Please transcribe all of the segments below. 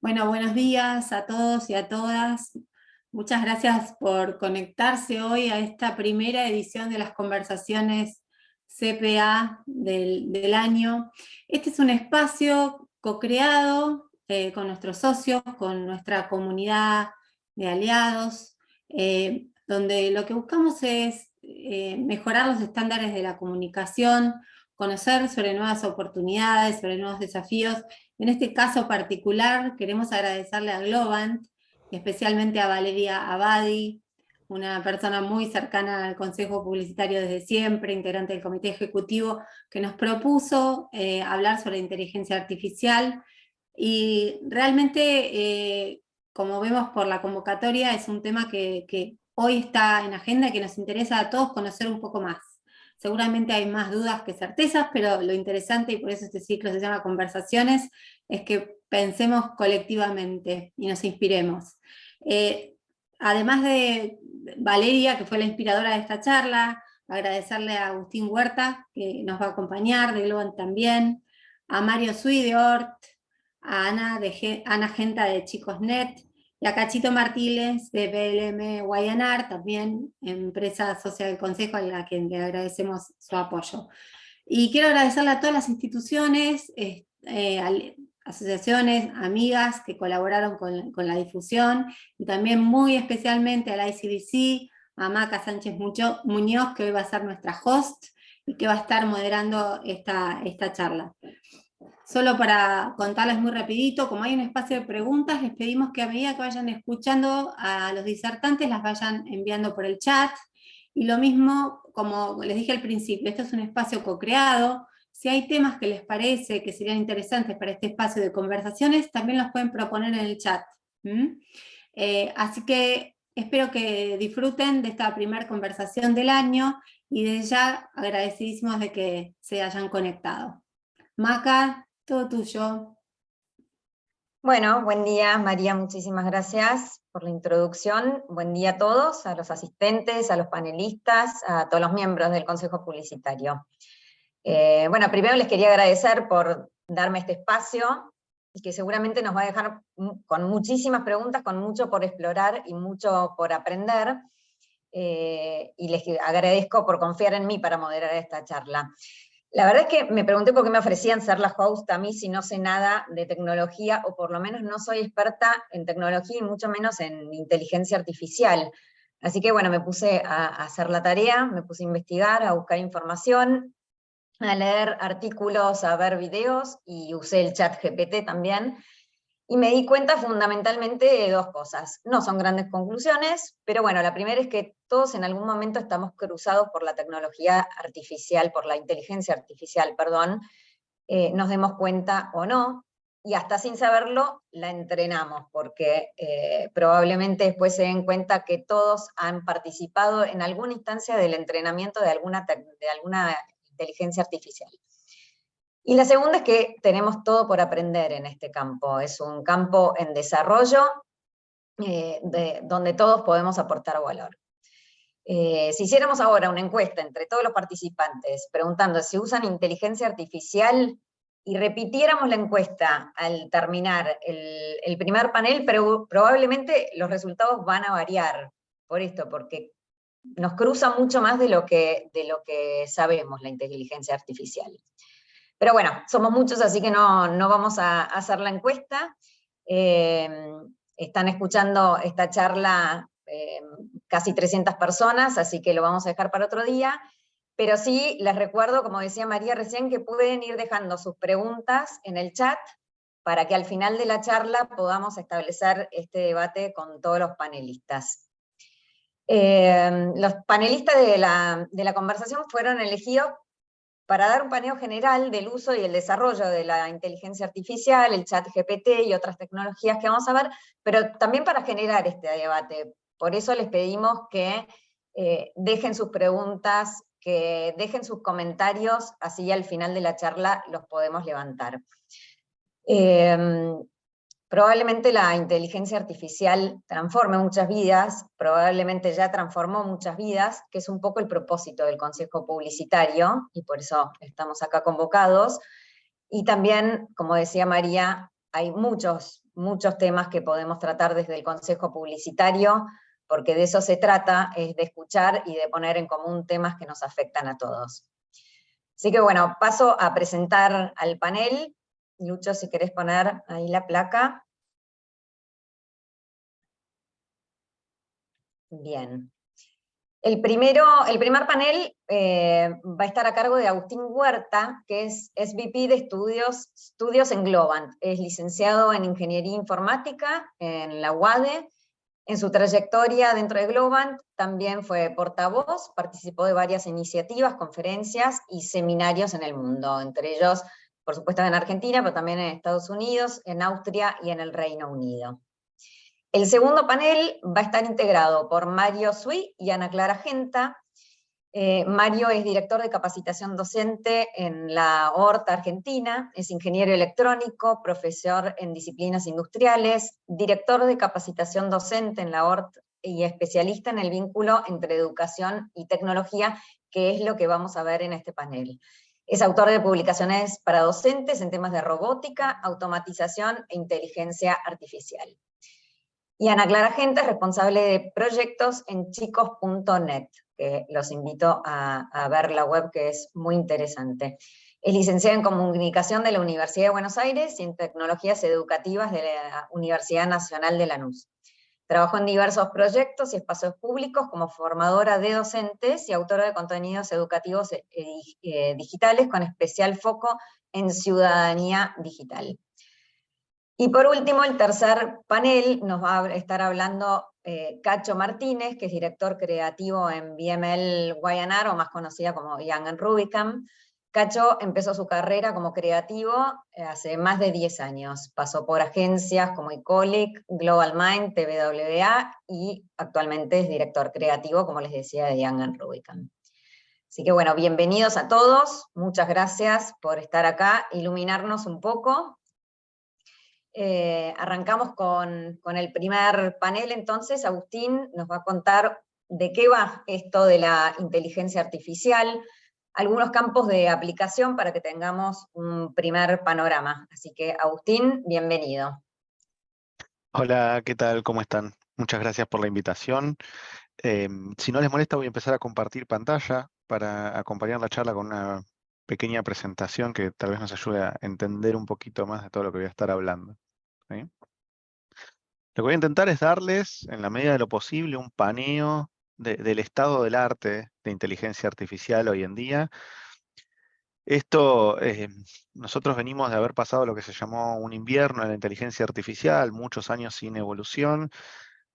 Bueno, buenos días a todos y a todas. Muchas gracias por conectarse hoy a esta primera edición de las conversaciones CPA del año. Este es un espacio co-creado con nuestros socios, con nuestra comunidad de aliados, donde lo que buscamos es mejorar los estándares de la comunicación, conocer sobre nuevas oportunidades, sobre nuevos desafíos. En este caso particular queremos agradecerle a Globant, especialmente a Valeria Abadi, una persona muy cercana al Consejo Publicitario desde siempre, integrante del Comité Ejecutivo, que nos propuso hablar sobre inteligencia artificial. Y realmente, como vemos por la convocatoria, es un tema que hoy está en agenda y que nos interesa a todos conocer un poco más. Seguramente hay más dudas que certezas, pero lo interesante, y por eso este ciclo se llama Conversaciones, es que pensemos colectivamente y nos inspiremos. Además de Valeria, que fue la inspiradora de esta charla, agradecerle a Agustín Huerta, que nos va a acompañar, de Globan también, a Mario Sui de Ort, a Ana Genta de Chicosnet, y a Cachito Martínez de BLM Guayanar, también empresa socia del Consejo, a la que le agradecemos su apoyo. Y quiero agradecerle a todas las instituciones, asociaciones, amigas que colaboraron con la difusión, y también muy especialmente a la ICBC, a Maca Sánchez Muñoz, que hoy va a ser nuestra host y que va a estar moderando esta charla. Solo para contarles muy rapidito, como hay un espacio de preguntas, les pedimos que a medida que vayan escuchando a los disertantes las vayan enviando por el chat. Y lo mismo, como les dije al principio, esto es un espacio co-creado. Si hay temas que les parece que serían interesantes para este espacio de conversaciones, también los pueden proponer en el chat. Así que espero que disfruten de esta primera conversación del año y desde ya agradecidísimos de que se hayan conectado. Maca, todo tuyo. Bueno, buen día María, muchísimas gracias por la introducción. Buen día a todos, a los asistentes, a los panelistas, a todos los miembros del Consejo Publicitario. Bueno, primero les quería agradecer por darme este espacio, y que seguramente nos va a dejar con muchísimas preguntas, con mucho por explorar y mucho por aprender. Y les agradezco por confiar en mí para moderar esta charla. La verdad es que me pregunté por qué me ofrecían ser la host a mí si no sé nada de tecnología, o por lo menos no soy experta en tecnología y mucho menos en inteligencia artificial. Así que bueno, me puse a hacer la tarea, me puse a investigar, a buscar información, a leer artículos, a ver videos, y usé el chat GPT también. Y me di cuenta fundamentalmente de dos cosas. No son grandes conclusiones, pero bueno, la primera es que todos en algún momento estamos cruzados por la tecnología artificial, por la inteligencia artificial, perdón, nos demos cuenta o no, y hasta sin saberlo la entrenamos, porque probablemente después se den cuenta que todos han participado en alguna instancia del entrenamiento de alguna inteligencia artificial. Y la segunda es que tenemos todo por aprender en este campo. Es un campo en desarrollo donde todos podemos aportar valor. Si hiciéramos ahora una encuesta entre todos los participantes preguntando si usan inteligencia artificial y repitiéramos la encuesta al terminar el primer panel, probablemente los resultados van a variar por esto, porque nos cruza mucho más de lo que sabemos la inteligencia artificial. Pero bueno, somos muchos, así que no vamos a hacer la encuesta. Están escuchando esta charla casi 300 personas, así que lo vamos a dejar para otro día. Pero sí, les recuerdo, como decía María recién, que pueden ir dejando sus preguntas en el chat para que al final de la charla podamos establecer este debate con todos los panelistas. Los panelistas de la conversación fueron elegidos para dar un paneo general del uso y el desarrollo de la inteligencia artificial, el chat GPT y otras tecnologías que vamos a ver, pero también para generar este debate. Por eso les pedimos que dejen sus preguntas, que dejen sus comentarios, así al final de la charla los podemos levantar. Probablemente la inteligencia artificial transforme muchas vidas, probablemente ya transformó muchas vidas, que es un poco el propósito del Consejo Publicitario, y por eso estamos acá convocados. Y también, como decía María, hay muchos temas que podemos tratar desde el Consejo Publicitario, porque de eso se trata, es de escuchar y de poner en común temas que nos afectan a todos. Así que bueno, paso a presentar al panel. Lucho, si querés poner ahí la placa. Bien. El primer panel va a estar a cargo de Agustín Huerta, que es SVP de Estudios en Globant. Es licenciado en Ingeniería Informática en la UADE. En su trayectoria dentro de Globant también fue portavoz, participó de varias iniciativas, conferencias y seminarios en el mundo, entre ellos, por supuesto, en Argentina, pero también en Estados Unidos, en Austria y en el Reino Unido. El segundo panel va a estar integrado por Mario Sui y Ana Clara Genta. Mario es director de capacitación docente en la ORT Argentina, es ingeniero electrónico, profesor en disciplinas industriales, director de capacitación docente en la ORT y especialista en el vínculo entre educación y tecnología, que es lo que vamos a ver en este panel. Es autor de publicaciones para docentes en temas de robótica, automatización e inteligencia artificial. Y Ana Clara Genta es responsable de proyectos en chicos.net, que los invito a ver la web, que es muy interesante. Es licenciada en Comunicación de la Universidad de Buenos Aires y en Tecnologías Educativas de la Universidad Nacional de Lanús. Trabajó en diversos proyectos y espacios públicos como formadora de docentes y autora de contenidos educativos digitales con especial foco en ciudadanía digital. Y por último, el tercer panel nos va a estar hablando Cacho Martínez, que es director creativo en BML YNR, o más conocida como Young & Rubicam. Cacho empezó su carrera como creativo hace más de 10 años. Pasó por agencias como Icolic, Global Mind, TBWA, y actualmente es director creativo, como les decía, de Young & Rubicam. Así que bueno, bienvenidos a todos. Muchas gracias por estar acá, iluminarnos un poco. Arrancamos con el primer panel, entonces. Agustín nos va a contar de qué va esto de la inteligencia artificial, algunos campos de aplicación para que tengamos un primer panorama. Así que, Agustín, bienvenido. Hola, ¿qué tal? ¿Cómo están? Muchas gracias por la invitación. Si no les molesta, voy a empezar a compartir pantalla para acompañar la charla con una pequeña presentación que tal vez nos ayude a entender un poquito más de todo lo que voy a estar hablando. ¿Sí? Lo que voy a intentar es darles, en la medida de lo posible, un paneo del estado del arte de inteligencia artificial hoy en día. Esto, nosotros venimos de haber pasado lo que se llamó un invierno de la inteligencia artificial, muchos años sin evolución.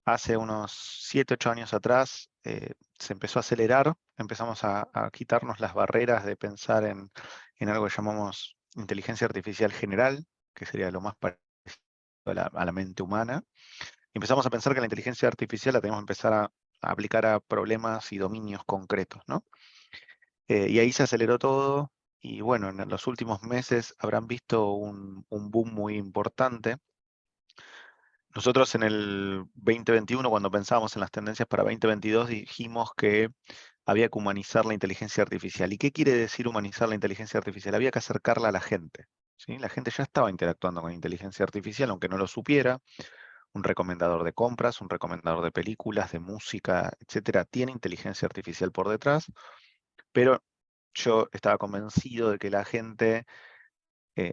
Hace unos 7, 8 años atrás se empezó a acelerar, empezamos a quitarnos las barreras de pensar en algo que llamamos inteligencia artificial general, que sería lo más parecido a la mente humana. Y empezamos a pensar que la inteligencia artificial la tenemos que empezar a aplicar a problemas y dominios concretos, ¿no? Y ahí se aceleró todo, y bueno, en los últimos meses habrán visto un boom muy importante. Nosotros en el 2021, cuando pensábamos en las tendencias para 2022, dijimos que había que humanizar la inteligencia artificial. ¿Y qué quiere decir humanizar la inteligencia artificial? Había que acercarla a la gente, ¿sí? La gente ya estaba interactuando con inteligencia artificial, aunque no lo supiera. Un recomendador de compras, un recomendador de películas, de música, etcétera, tiene inteligencia artificial por detrás, pero yo estaba convencido de que la gente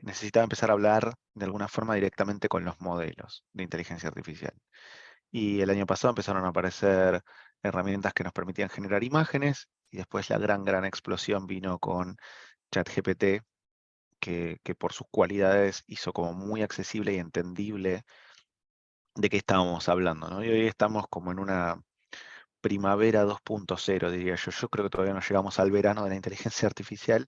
necesitaba empezar a hablar de alguna forma directamente con los modelos de inteligencia artificial. Y el año pasado empezaron a aparecer herramientas que nos permitían generar imágenes, y después la gran explosión vino con ChatGPT, que por sus cualidades hizo como muy accesible y entendible de qué estábamos hablando, ¿no? Y hoy estamos como en una primavera 2.0, diría yo. Yo creo que todavía no llegamos al verano de la inteligencia artificial,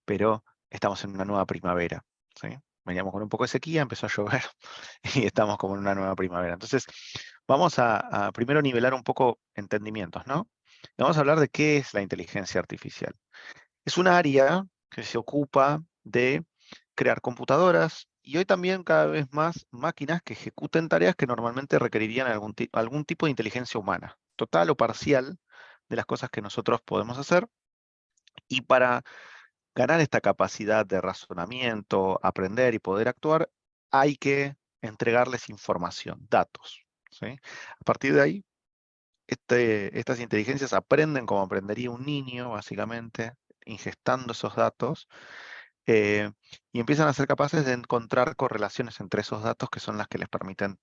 pero estamos en una nueva primavera, ¿sí? Veníamos con un poco de sequía, empezó a llover y estamos como en una nueva primavera. Entonces, vamos a primero nivelar un poco entendimientos, ¿no? Y vamos a hablar de qué es la inteligencia artificial. Es un área que se ocupa de crear computadoras y hoy también cada vez más máquinas que ejecuten tareas que normalmente requerirían algún tipo de inteligencia humana, total o parcial, de las cosas que nosotros podemos hacer. Y para ganar esta capacidad de razonamiento, aprender y poder actuar, hay que entregarles información, datos, ¿sí? A partir de ahí, estas inteligencias aprenden como aprendería un niño, básicamente, ingestando esos datos, eh, y empiezan a ser capaces de encontrar correlaciones entre esos datos que son las que les permiten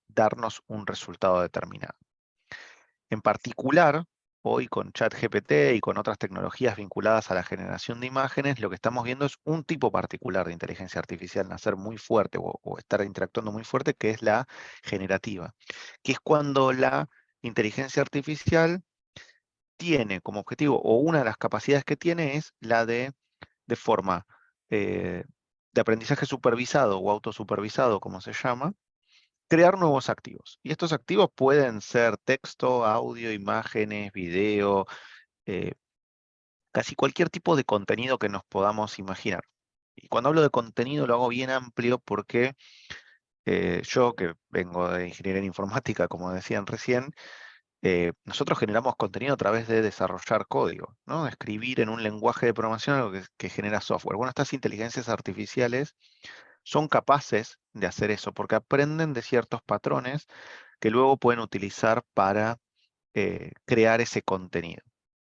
darnos un resultado determinado. En particular, hoy con ChatGPT y con otras tecnologías vinculadas a la generación de imágenes, lo que estamos viendo es un tipo particular de inteligencia artificial nacer muy fuerte o estar interactuando muy fuerte, que es la generativa, que es cuando la inteligencia artificial tiene como objetivo, o una de las capacidades que tiene es la de forma de aprendizaje supervisado o autosupervisado, como se llama, crear nuevos activos. Y estos activos pueden ser texto, audio, imágenes, video, eh, casi cualquier tipo de contenido que nos podamos imaginar. Y cuando hablo de contenido lo hago bien amplio porque yo, que vengo de ingeniería en informática, como decían recién, nosotros generamos contenido a través de desarrollar código, ¿no? Escribir en un lenguaje de programación algo que genera software. Bueno, estas inteligencias artificiales son capaces de hacer eso porque aprenden de ciertos patrones que luego pueden utilizar para crear ese contenido,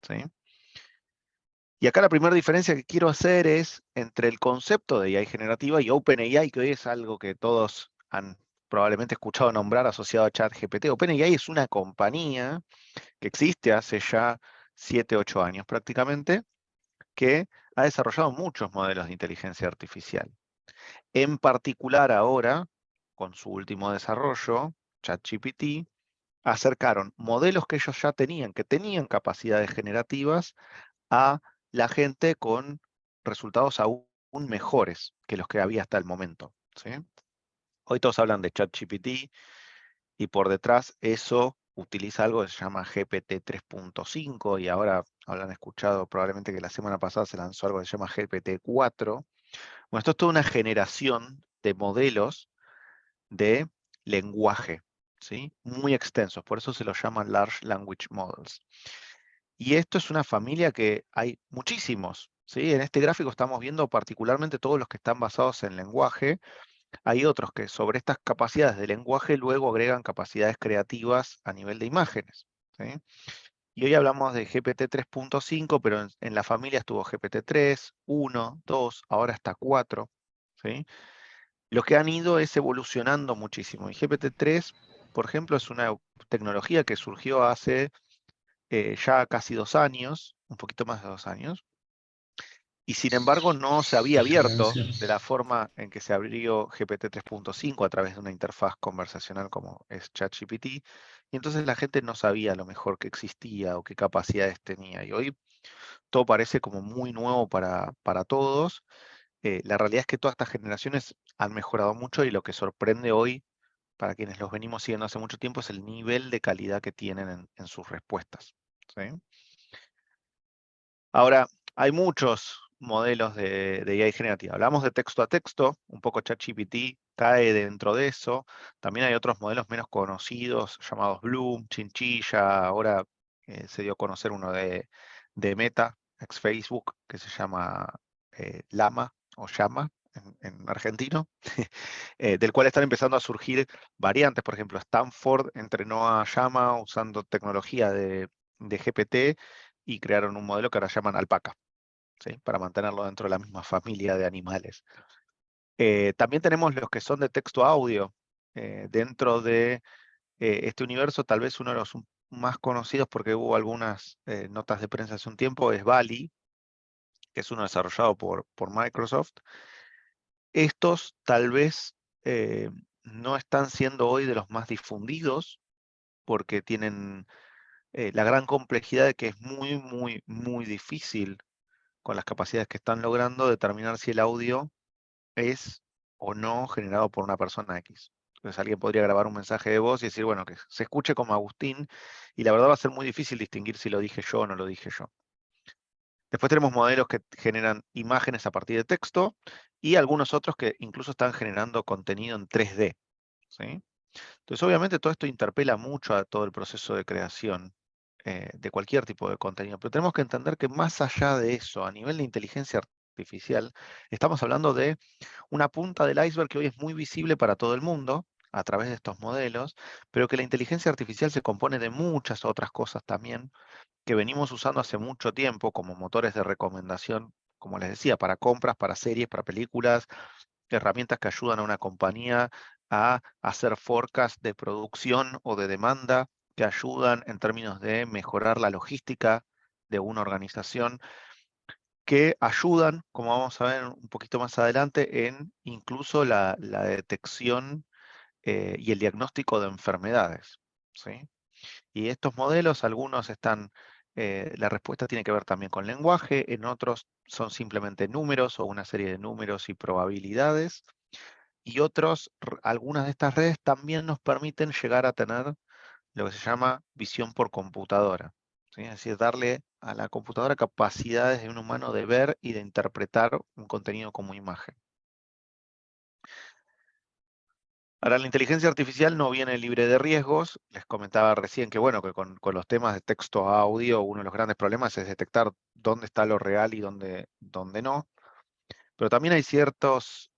¿sí? Y acá la primera diferencia que quiero hacer es entre el concepto de AI generativa y OpenAI, que hoy es algo que todos han probablemente escuchado nombrar asociado a ChatGPT. OpenAI es una compañía que existe hace ya 7, 8 años prácticamente, que ha desarrollado muchos modelos de inteligencia artificial. En particular ahora, con su último desarrollo, ChatGPT, acercaron modelos que ellos ya tenían, que tenían capacidades generativas, a la gente con resultados aún mejores que los que había hasta el momento, ¿sí? Hoy todos hablan de ChatGPT y por detrás eso utiliza algo que se llama GPT 3.5 y ahora habrán escuchado probablemente que la semana pasada se lanzó algo que se llama GPT 4. Bueno, esto es toda una generación de modelos de lenguaje, ¿sí? Muy extensos, por eso se los llaman Large Language Models. Y esto es una familia que hay muchísimos, ¿sí? En este gráfico estamos viendo particularmente todos los que están basados en lenguaje. Hay otros que sobre estas capacidades de lenguaje luego agregan capacidades creativas a nivel de imágenes, ¿sí? Y hoy hablamos de GPT 3.5, pero en la familia estuvo GPT 3, 1, 2, ahora está 4, ¿sí? Lo que han ido es evolucionando muchísimo. Y GPT-3, por ejemplo, es una tecnología que surgió hace ya casi 2 años, un poquito más de 2 años, y sin embargo no se había abierto de la forma en que se abrió GPT 3.5 a través de una interfaz conversacional como es ChatGPT, y entonces la gente no sabía a lo mejor que existía o qué capacidades tenía. Y hoy todo parece como muy nuevo para todos. La realidad es que todas estas generaciones han mejorado mucho y lo que sorprende hoy, para quienes los venimos siguiendo hace mucho tiempo, es el nivel de calidad que tienen en sus respuestas, ¿sí? Ahora, hay muchos modelos de AI generativa. Hablamos de texto a texto, un poco ChatGPT cae dentro de eso. También hay otros modelos menos conocidos llamados Bloom, Chinchilla. Ahora se dio a conocer uno de Meta, ex Facebook, que se llama Llama o Llama en argentino, del cual están empezando a surgir variantes. Por ejemplo, Stanford entrenó a Llama usando tecnología de GPT y crearon un modelo que ahora llaman alpaca, ¿sí? Para mantenerlo dentro de la misma familia de animales. También tenemos los que son de texto a audio. Dentro de este universo, tal vez uno de los más conocidos, porque hubo algunas notas de prensa hace un tiempo, es Valley, que es uno desarrollado por Microsoft. Estos tal vez no están siendo hoy de los más difundidos, porque tienen la gran complejidad de que es muy, muy, muy difícil con las capacidades que están logrando determinar si el audio es o no generado por una persona X. Entonces alguien podría grabar un mensaje de voz y decir, bueno, que se escuche como Agustín, y la verdad va a ser muy difícil distinguir si lo dije yo o no lo dije yo. Después tenemos modelos que generan imágenes a partir de texto y algunos otros que incluso están generando contenido en 3D, ¿sí? Entonces obviamente todo esto interpela mucho a todo el proceso de creación de cualquier tipo de contenido, pero tenemos que entender que más allá de eso, a nivel de inteligencia artificial, estamos hablando de una punta del iceberg que hoy es muy visible para todo el mundo a través de estos modelos, pero que la inteligencia artificial se compone de muchas otras cosas también que venimos usando hace mucho tiempo como motores de recomendación, como les decía, para compras, para series, para películas, herramientas que ayudan a una compañía a hacer forecast de producción o de demanda, que ayudan en términos de mejorar la logística de una organización, que ayudan, como vamos a ver un poquito más adelante, en incluso la detección y el diagnóstico de enfermedades, ¿sí? Y estos modelos, algunos están, la respuesta tiene que ver también con lenguaje, en otros son simplemente números o una serie de números y probabilidades, y otros, algunas de estas redes también nos permiten llegar a tener lo que se llama visión por computadora, ¿sí? Es decir, darle a la computadora capacidades de un humano de ver y de interpretar un contenido como imagen. Ahora, la inteligencia artificial no viene libre de riesgos. Les comentaba recién que, bueno, que con los temas de texto a audio, uno de los grandes problemas es detectar dónde está lo real y dónde no. Pero también hay ciertas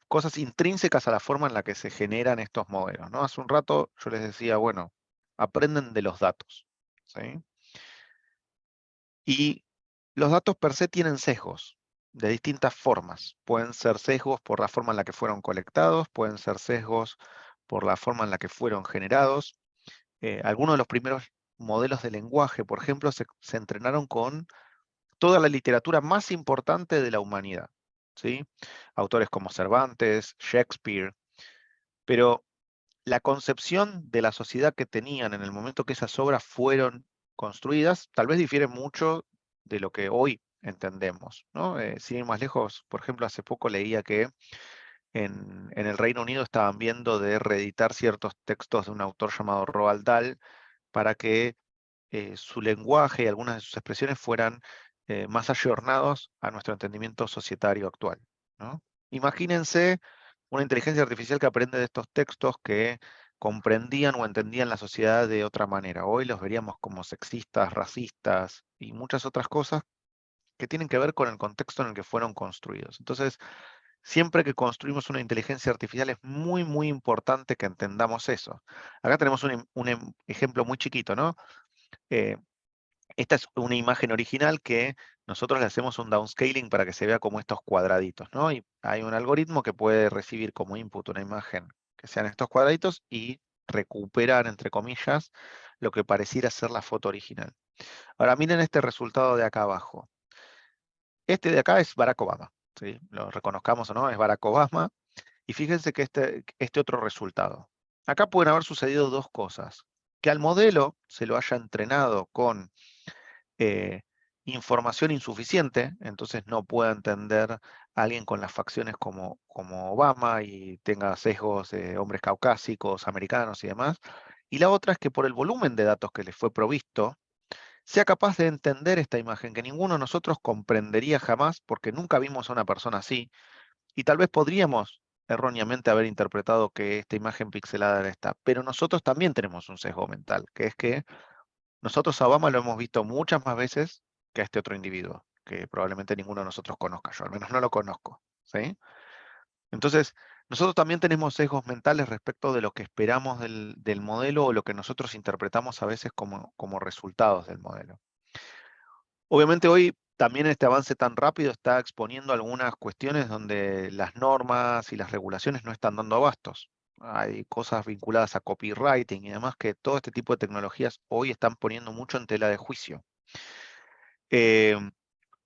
cosas intrínsecas a la forma en la que se generan estos modelos, ¿no? Hace un rato yo les decía, bueno, aprenden de los datos, ¿sí? Y los datos per se tienen sesgos de distintas formas. Pueden ser sesgos por la forma en la que fueron colectados, pueden ser sesgos por la forma en la que fueron generados. Algunos de los primeros modelos de lenguaje, por ejemplo, se entrenaron con toda la literatura más importante de la humanidad, ¿sí? Autores como Cervantes, Shakespeare, pero la concepción de la sociedad que tenían en el momento que esas obras fueron construidas, tal vez difiere mucho de lo que hoy entendemos, ¿no? Sin ir más lejos, por ejemplo, hace poco leía que en el Reino Unido estaban viendo de reeditar ciertos textos de un autor llamado Roald Dahl para que su lenguaje y algunas de sus expresiones fueran más ayornados a nuestro entendimiento societario actual, ¿no? Imagínense una inteligencia artificial que aprende de estos textos que comprendían o entendían la sociedad de otra manera. Hoy los veríamos como sexistas, racistas y muchas otras cosas que tienen que ver con el contexto en el que fueron construidos. Entonces, siempre que construimos una inteligencia artificial es muy, muy importante que entendamos eso. Acá tenemos un ejemplo muy chiquito, ¿no? Eh, Esta es una imagen original que nosotros le hacemos un downscaling para que se vea como estos cuadraditos, ¿no? Y hay un algoritmo que puede recibir como input una imagen que sean estos cuadraditos y recuperar, entre comillas, lo que pareciera ser la foto original. Ahora miren este resultado de acá abajo. Este de acá es Barack Obama, ¿sí? Lo reconozcamos o no, es Barack Obama. Y fíjense que este otro resultado. Acá pueden haber sucedido dos cosas. Que al modelo se lo haya entrenado con eh, información insuficiente, entonces no pueda entender a alguien con las facciones como Obama y tenga sesgos de hombres caucásicos, americanos y demás. Y la otra es que por el volumen de datos que le fue provisto, sea capaz de entender esta imagen que ninguno de nosotros comprendería jamás porque nunca vimos a una persona así, y tal vez podríamos erróneamente haber interpretado que esta imagen pixelada era esta, pero nosotros también tenemos un sesgo mental, que es que nosotros a Obama lo hemos visto muchas más veces que a este otro individuo, que probablemente ninguno de nosotros conozca, yo al menos no lo conozco, ¿sí? Entonces, nosotros también tenemos sesgos mentales respecto de lo que esperamos del modelo o lo que nosotros interpretamos a veces como resultados del modelo. Obviamente hoy también este avance tan rápido está exponiendo algunas cuestiones donde las normas y las regulaciones no están dando abastos. Hay cosas vinculadas a copywriting y demás que todo este tipo de tecnologías hoy están poniendo mucho en tela de juicio. Eh,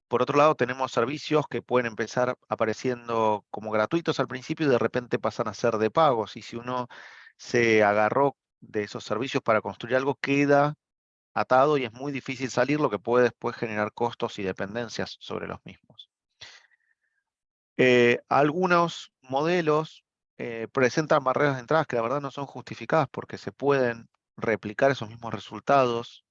por otro lado, tenemos servicios que pueden empezar apareciendo como gratuitos al principio y de repente pasan a ser de pagos. Y si uno se agarró de esos servicios para construir algo, queda atado y es muy difícil salir, lo que puede después generar costos y dependencias sobre los mismos. Algunos modelos presentan barreras de entrada que la verdad no son justificadas porque se pueden replicar esos mismos resultados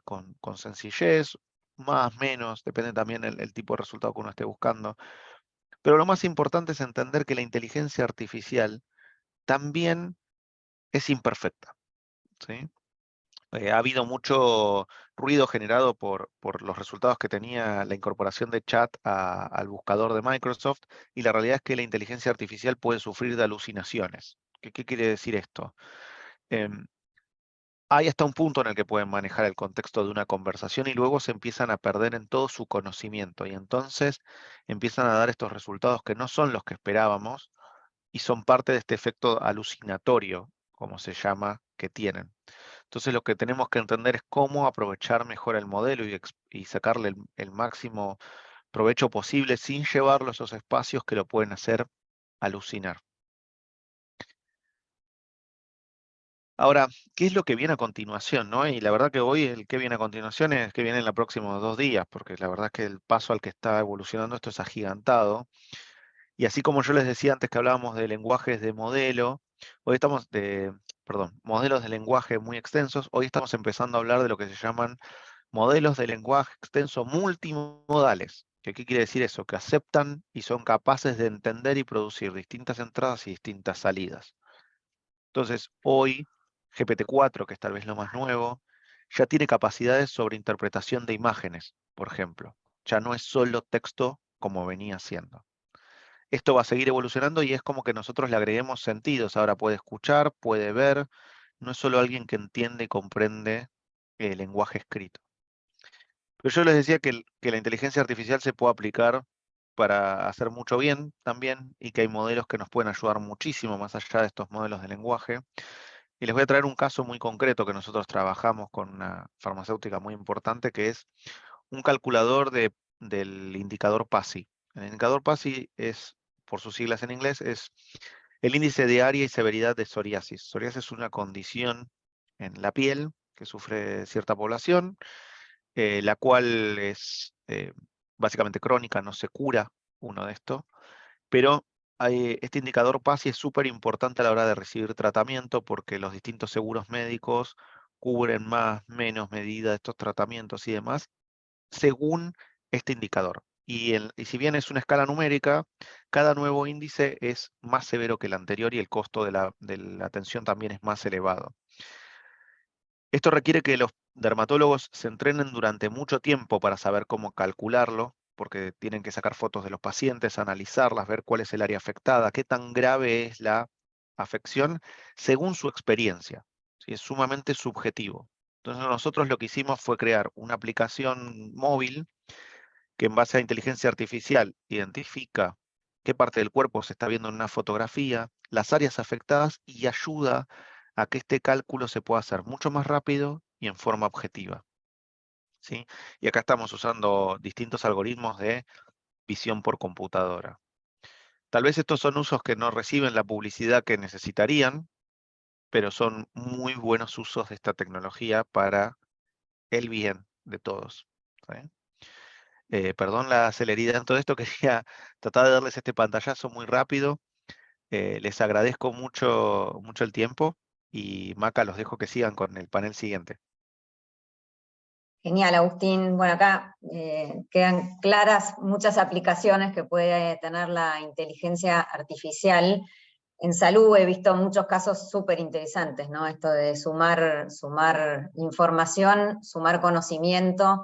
con sencillez, más, menos, depende también el tipo de resultado que uno esté buscando. Pero lo más importante es entender que la inteligencia artificial también es imperfecta, ¿sí? Ha habido mucho ruido generado por los resultados que tenía la incorporación de chat al buscador de Microsoft, y la realidad es que la inteligencia artificial puede sufrir de alucinaciones. ¿Qué quiere decir esto? Hay hasta un punto en el que pueden manejar el contexto de una conversación y luego se empiezan a perder en todo su conocimiento, y entonces empiezan a dar estos resultados que no son los que esperábamos y son parte de este efecto alucinatorio, como se llama, que tienen. Entonces lo que tenemos que entender es cómo aprovechar mejor el modelo y sacarle el máximo provecho posible sin llevarlo a esos espacios que lo pueden hacer alucinar. Ahora, ¿qué es lo que viene a continuación, no? Y la verdad que hoy el que viene a continuación es que viene en los próximos 2 días, porque la verdad es que el paso al que está evolucionando esto es agigantado. Y así como yo les decía antes que hablábamos de lenguajes de modelo, hoy estamos modelos de lenguaje muy extensos, hoy estamos empezando a hablar de lo que se llaman modelos de lenguaje extenso multimodales. ¿Qué quiere decir eso? Que aceptan y son capaces de entender y producir distintas entradas y distintas salidas. Entonces, hoy, GPT-4, que es tal vez lo más nuevo, ya tiene capacidades sobre interpretación de imágenes, por ejemplo. Ya no es solo texto como venía siendo. Esto va a seguir evolucionando y es como que nosotros le agreguemos sentidos. Ahora puede escuchar, puede ver, no es solo alguien que entiende y comprende el lenguaje escrito. Pero yo les decía que la inteligencia artificial se puede aplicar para hacer mucho bien también, y que hay modelos que nos pueden ayudar muchísimo más allá de estos modelos de lenguaje. Y les voy a traer un caso muy concreto que nosotros trabajamos con una farmacéutica muy importante, que es un calculador del indicador PASI. El indicador PASI es, por sus siglas en inglés, es el índice de área y severidad de psoriasis. Psoriasis es una condición en la piel que sufre cierta población, la cual es básicamente crónica, no se cura uno de estos, pero este indicador PASI es súper importante a la hora de recibir tratamiento, porque los distintos seguros médicos cubren más, menos medida de estos tratamientos y demás, según este indicador. Y si bien es una escala numérica, cada nuevo índice es más severo que el anterior y el costo de la atención también es más elevado. Esto requiere que los dermatólogos se entrenen durante mucho tiempo para saber cómo calcularlo, porque tienen que sacar fotos de los pacientes, analizarlas, ver cuál es el área afectada, qué tan grave es la afección según su experiencia. ¿Sí? Es sumamente subjetivo. Entonces nosotros lo que hicimos fue crear una aplicación móvil que, en base a inteligencia artificial, identifica qué parte del cuerpo se está viendo en una fotografía, las áreas afectadas, y ayuda a que este cálculo se pueda hacer mucho más rápido y en forma objetiva. ¿Sí? Y acá estamos usando distintos algoritmos de visión por computadora. Tal vez estos son usos que no reciben la publicidad que necesitarían, pero son muy buenos usos de esta tecnología para el bien de todos. ¿Sí? Perdón la celeridad en todo esto, quería tratar de darles este pantallazo muy rápido. Les agradezco mucho, mucho el tiempo, y Maca, los dejo que sigan con el panel siguiente. Genial, Agustín. Bueno, acá quedan claras muchas aplicaciones que puede tener la inteligencia artificial. En salud he visto muchos casos súper interesantes, ¿no? Esto de sumar información, sumar conocimiento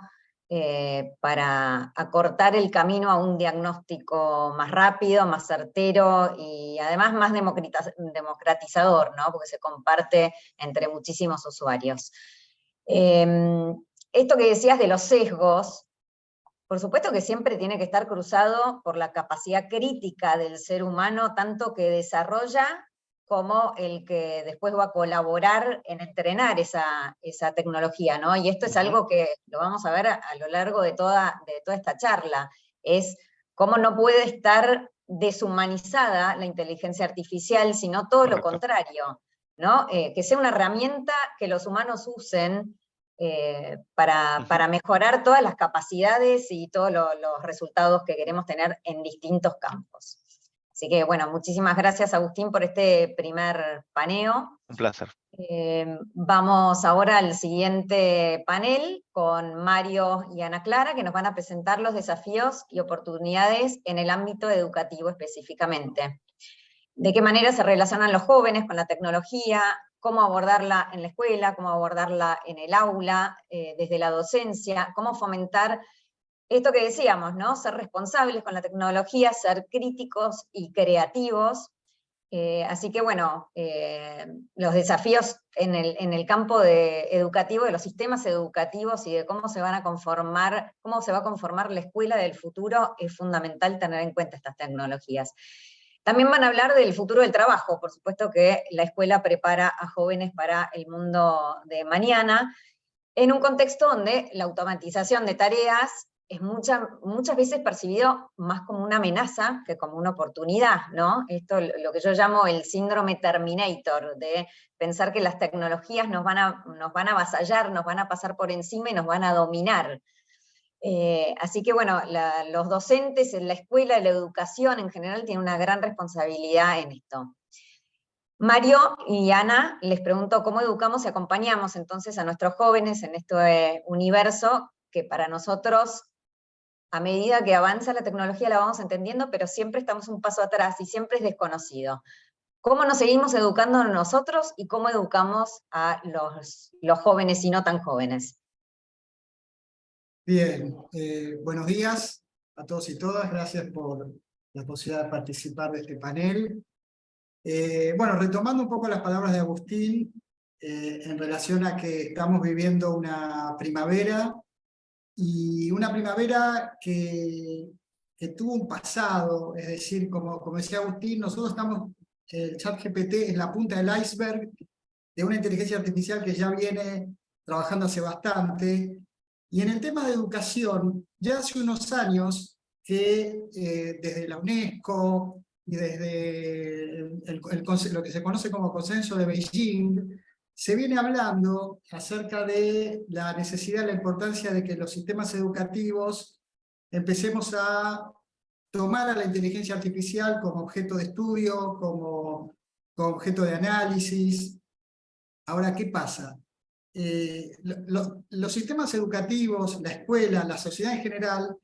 para acortar el camino a un diagnóstico más rápido, más certero y además más democratizador, ¿no? Porque se comparte entre muchísimos usuarios. Esto que decías de los sesgos, por supuesto que siempre tiene que estar cruzado por la capacidad crítica del ser humano, tanto que desarrolla como el que después va a colaborar en entrenar esa tecnología, ¿no? Y esto es algo que lo vamos a ver a lo largo de toda esta charla, es cómo no puede estar deshumanizada la inteligencia artificial, sino todo lo contrario, ¿no? Que sea una herramienta que los humanos usen para mejorar todas las capacidades y todos los resultados que queremos tener en distintos campos. Así que bueno, muchísimas gracias, Agustín, por este primer paneo. Un placer. Vamos ahora al siguiente panel con Mario y Ana Clara, que nos van a presentar los desafíos y oportunidades en el ámbito educativo específicamente. De qué manera se relacionan los jóvenes con la tecnología, cómo abordarla en la escuela, cómo abordarla en el aula, desde la docencia, cómo fomentar esto que decíamos, ¿no? Ser responsables con la tecnología, ser críticos y creativos. Así que bueno, los desafíos en el campo educativo, de los sistemas educativos y de cómo se van a conformar, cómo se va a conformar la escuela del futuro, es fundamental tener en cuenta estas tecnologías. También van a hablar del futuro del trabajo, por supuesto que la escuela prepara a jóvenes para el mundo de mañana, en un contexto donde la automatización de tareas es muchas veces percibido más como una amenaza que como una oportunidad, ¿no? Esto lo que yo llamo el síndrome Terminator, de pensar que las tecnologías nos van a avasallar, nos van a pasar por encima y nos van a dominar. Así que bueno, los docentes en la escuela, la educación en general, tienen una gran responsabilidad en esto. Mario y Ana, les pregunto cómo educamos y acompañamos entonces a nuestros jóvenes en este universo que para nosotros, a medida que avanza la tecnología, la vamos entendiendo, pero siempre estamos un paso atrás y siempre es desconocido. ¿Cómo nos seguimos educando nosotros y cómo educamos a los jóvenes y no tan jóvenes? Bien, buenos días a todos y todas, gracias por la posibilidad de participar de este panel. Bueno, retomando un poco las palabras de Agustín, en relación a que estamos viviendo una primavera, y una primavera que tuvo un pasado, es decir, como decía Agustín, nosotros estamos, el ChatGPT es la punta del iceberg de una inteligencia artificial que ya viene trabajando hace bastante. Y en el tema de educación, ya hace unos años que desde la UNESCO y desde lo que se conoce como Consenso de Beijing, se viene hablando acerca de la necesidad, la importancia de que los sistemas educativos empecemos a tomar a la inteligencia artificial como objeto de estudio, como objeto de análisis. Ahora, ¿qué pasa? Los sistemas educativos, la escuela, la sociedad en general,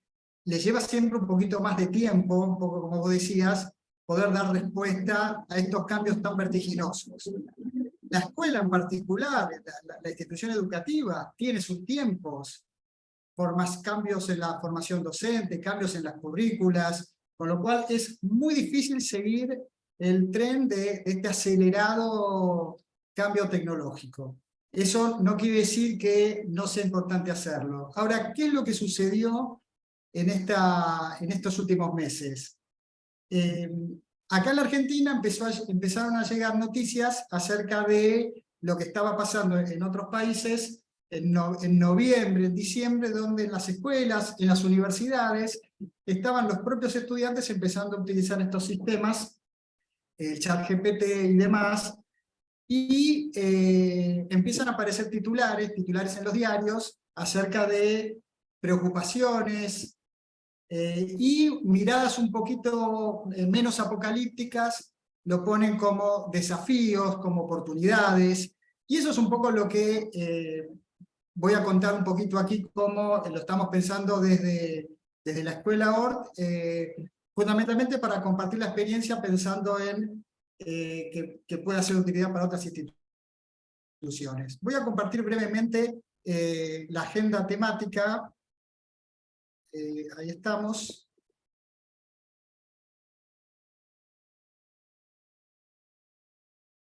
les lleva siempre un poquito más de tiempo, un poco como vos decías, poder dar respuesta a estos cambios tan vertiginosos. La escuela en particular, la institución educativa, tiene sus tiempos, por más cambios en la formación docente, cambios en las currículas, con lo cual es muy difícil seguir el tren de este acelerado cambio tecnológico. Eso no quiere decir que no sea importante hacerlo. Ahora, ¿qué es lo que sucedió en estos últimos meses? Acá en la Argentina empezaron a llegar noticias acerca de lo que estaba pasando en otros países en noviembre, en diciembre, donde en las escuelas, en las universidades, estaban los propios estudiantes empezando a utilizar estos sistemas, el ChatGPT y demás, y empiezan a aparecer titulares en los diarios acerca de preocupaciones y miradas un poquito menos apocalípticas, lo ponen como desafíos, como oportunidades, y eso es un poco lo que voy a contar un poquito aquí cómo lo estamos pensando desde la Escuela ORT, fundamentalmente para compartir la experiencia pensando en que pueda ser de utilidad para otras instituciones. Voy a compartir brevemente la agenda temática. Ahí estamos.